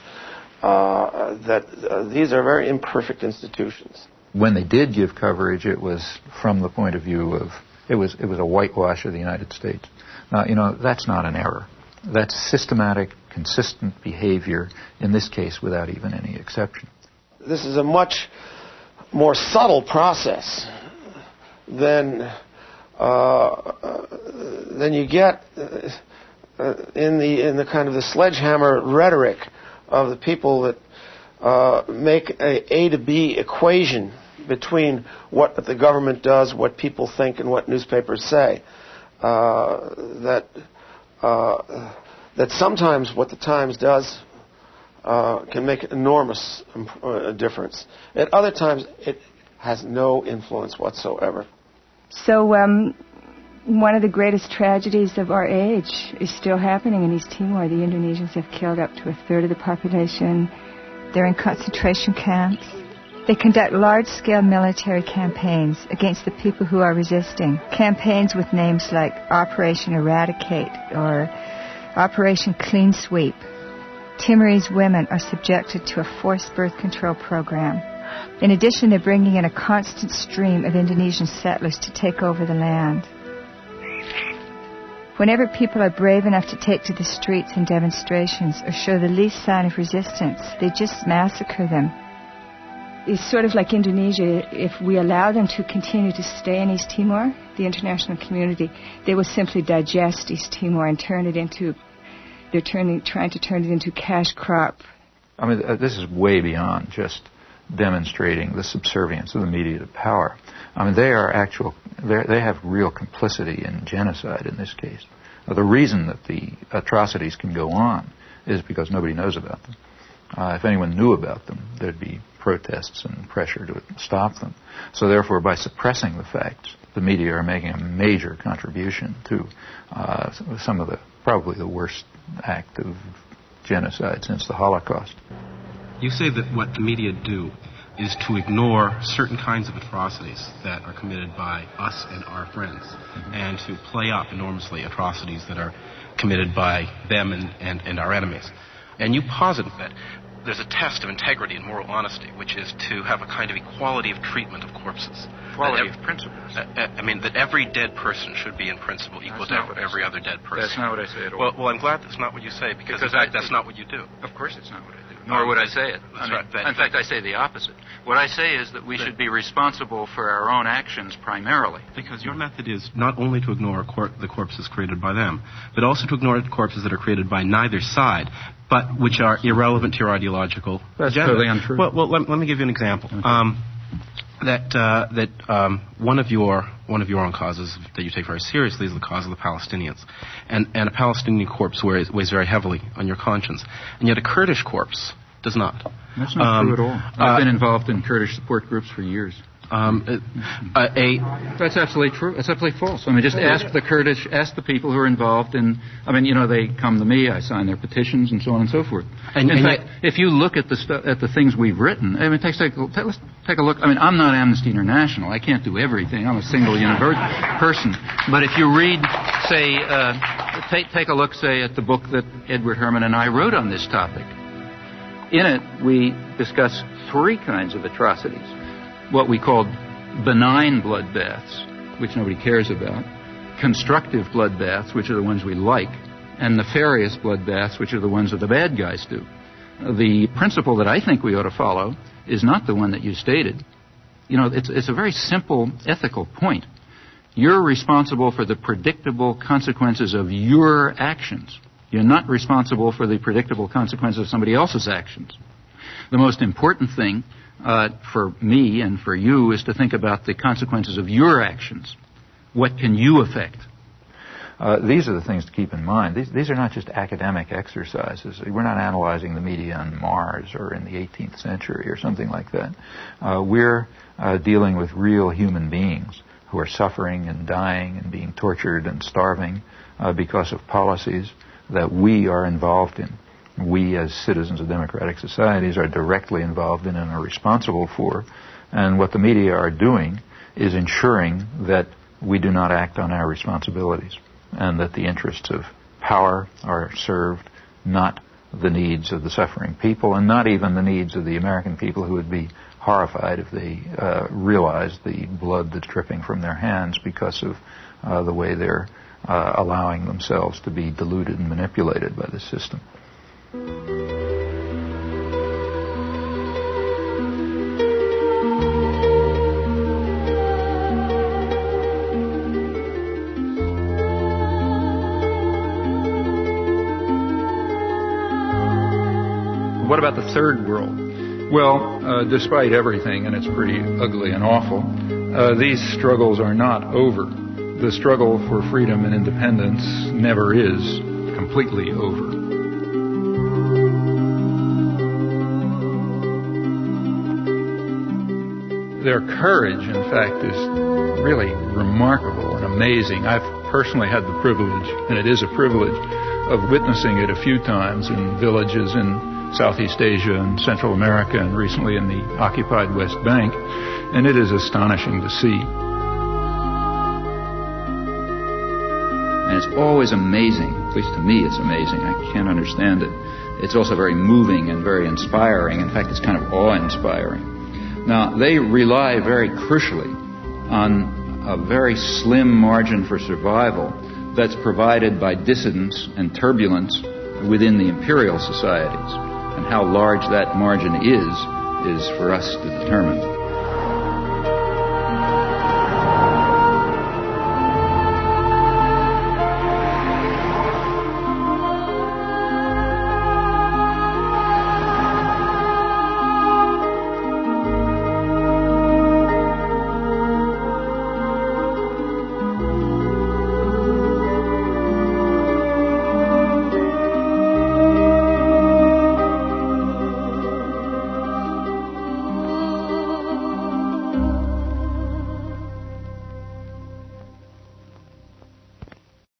These are very imperfect institutions. When they did give coverage, it was from the point of view of, it was a whitewash of the United States. Now, that's not an error. That's systematic, consistent behavior, in this case, without even any exception. This is a much more subtle process than you get in the kind of the sledgehammer rhetoric of the people that make a to B equation between what the government does, what people think, and what newspapers say. That sometimes what the Times does can make an enormous difference. At other times, it has no influence whatsoever. So one of the greatest tragedies of our age is still happening in East Timor. The Indonesians have killed up to 1/3 of the population. They're in concentration camps. They conduct large-scale military campaigns against the people who are resisting. Campaigns with names like Operation Eradicate or Operation Clean Sweep. Timorese women are subjected to a forced birth control program. In addition, they're bringing in a constant stream of Indonesian settlers to take over the land. Whenever people are brave enough to take to the streets in demonstrations or show the least sign of resistance, they just massacre them. It's sort of like Indonesia. If we allow them to continue to stay in East Timor, the international community, they will simply digest East Timor and turn it into, trying to turn it into cash crop. I mean, this is way beyond just demonstrating the subservience of the media to power. I mean, they have real complicity in genocide in this case. The reason that the atrocities can go on is because nobody knows about them. If anyone knew about them, there'd be protests and pressure to stop them. So therefore, by suppressing the facts, the media are making a major contribution to some of probably the worst act of genocide since the Holocaust. You say that what the media do is to ignore certain kinds of atrocities that are committed by us and our friends, and to play up enormously atrocities that are committed by them and our enemies. And you posit that there's a test of integrity and moral honesty, which is to have a kind of equality of treatment of corpses. Equality of principles. I mean, that every dead person should be in principle equal to every other dead person. That's not what I say at all. Well, I'm glad that's not what you say, because in fact, that's not what you do. Of course it's not what I do. Nor would I say it. In fact, I say the opposite. What I say is that we should be responsible for our own actions primarily. Because your method is not only to ignore the corpses created by them, but also to ignore the corpses that are created by neither side, but which are irrelevant to your ideological That's agenda. totally untrue. Well, let me give you an example. Okay. One of your own causes that you take very seriously is the cause of the Palestinians, and a Palestinian corpse weighs very heavily on your conscience, and yet a Kurdish corpse does not. That's not true at all. I've been involved in Kurdish support groups for years. That's absolutely true. That's absolutely false. I mean, just ask the people who are involved in. I mean, they come to me, I sign their petitions, and so on and so forth. In fact, if you look at the things we've written, I mean, let's take a look. I mean, I'm not Amnesty International. I can't do everything. I'm a single person. But if you read, say, take a look, say, at the book that Edward Herman and I wrote on this topic. In it, we discuss 3 kinds of atrocities. What we called benign bloodbaths, which nobody cares about, constructive bloodbaths, which are the ones we like, and nefarious bloodbaths, which are the ones that the bad guys do. The principle that I think we ought to follow is not the one that you stated. It's a very simple ethical point. You're responsible for the predictable consequences of your actions. You're not responsible for the predictable consequences of somebody else's actions. The most important thing for me and for you is to think about the consequences of your actions. What can you affect? These are the things to keep in mind. These are not just academic exercises. We're not analyzing the media on Mars or in the 18th century or something like that. We're dealing with real human beings who are suffering and dying and being tortured and starving because of policies that we are involved in. We, as citizens of democratic societies, are directly involved in and are responsible for. And what the media are doing is ensuring that we do not act on our responsibilities and that the interests of power are served, not the needs of the suffering people, and not even the needs of the American people, who would be horrified if they realized the blood that's dripping from their hands because of the way they're allowing themselves to be deluded and manipulated by the system. What about the third world? Well, despite everything, and it's pretty ugly and awful, these struggles are not over. The struggle for freedom and independence never is completely over. Their courage, in fact, is really remarkable and amazing. I've personally had the privilege, and it is a privilege, of witnessing it a few times in villages in Southeast Asia and Central America, and recently in the occupied West Bank, and it is astonishing to see. And it's always amazing, at least to me it's amazing, I can't understand it. It's also very moving and very inspiring. In fact, it's kind of awe-inspiring. Now, they rely very crucially on a very slim margin for survival that's provided by dissidence and turbulence within the imperial societies. And how large that margin is for us to determine.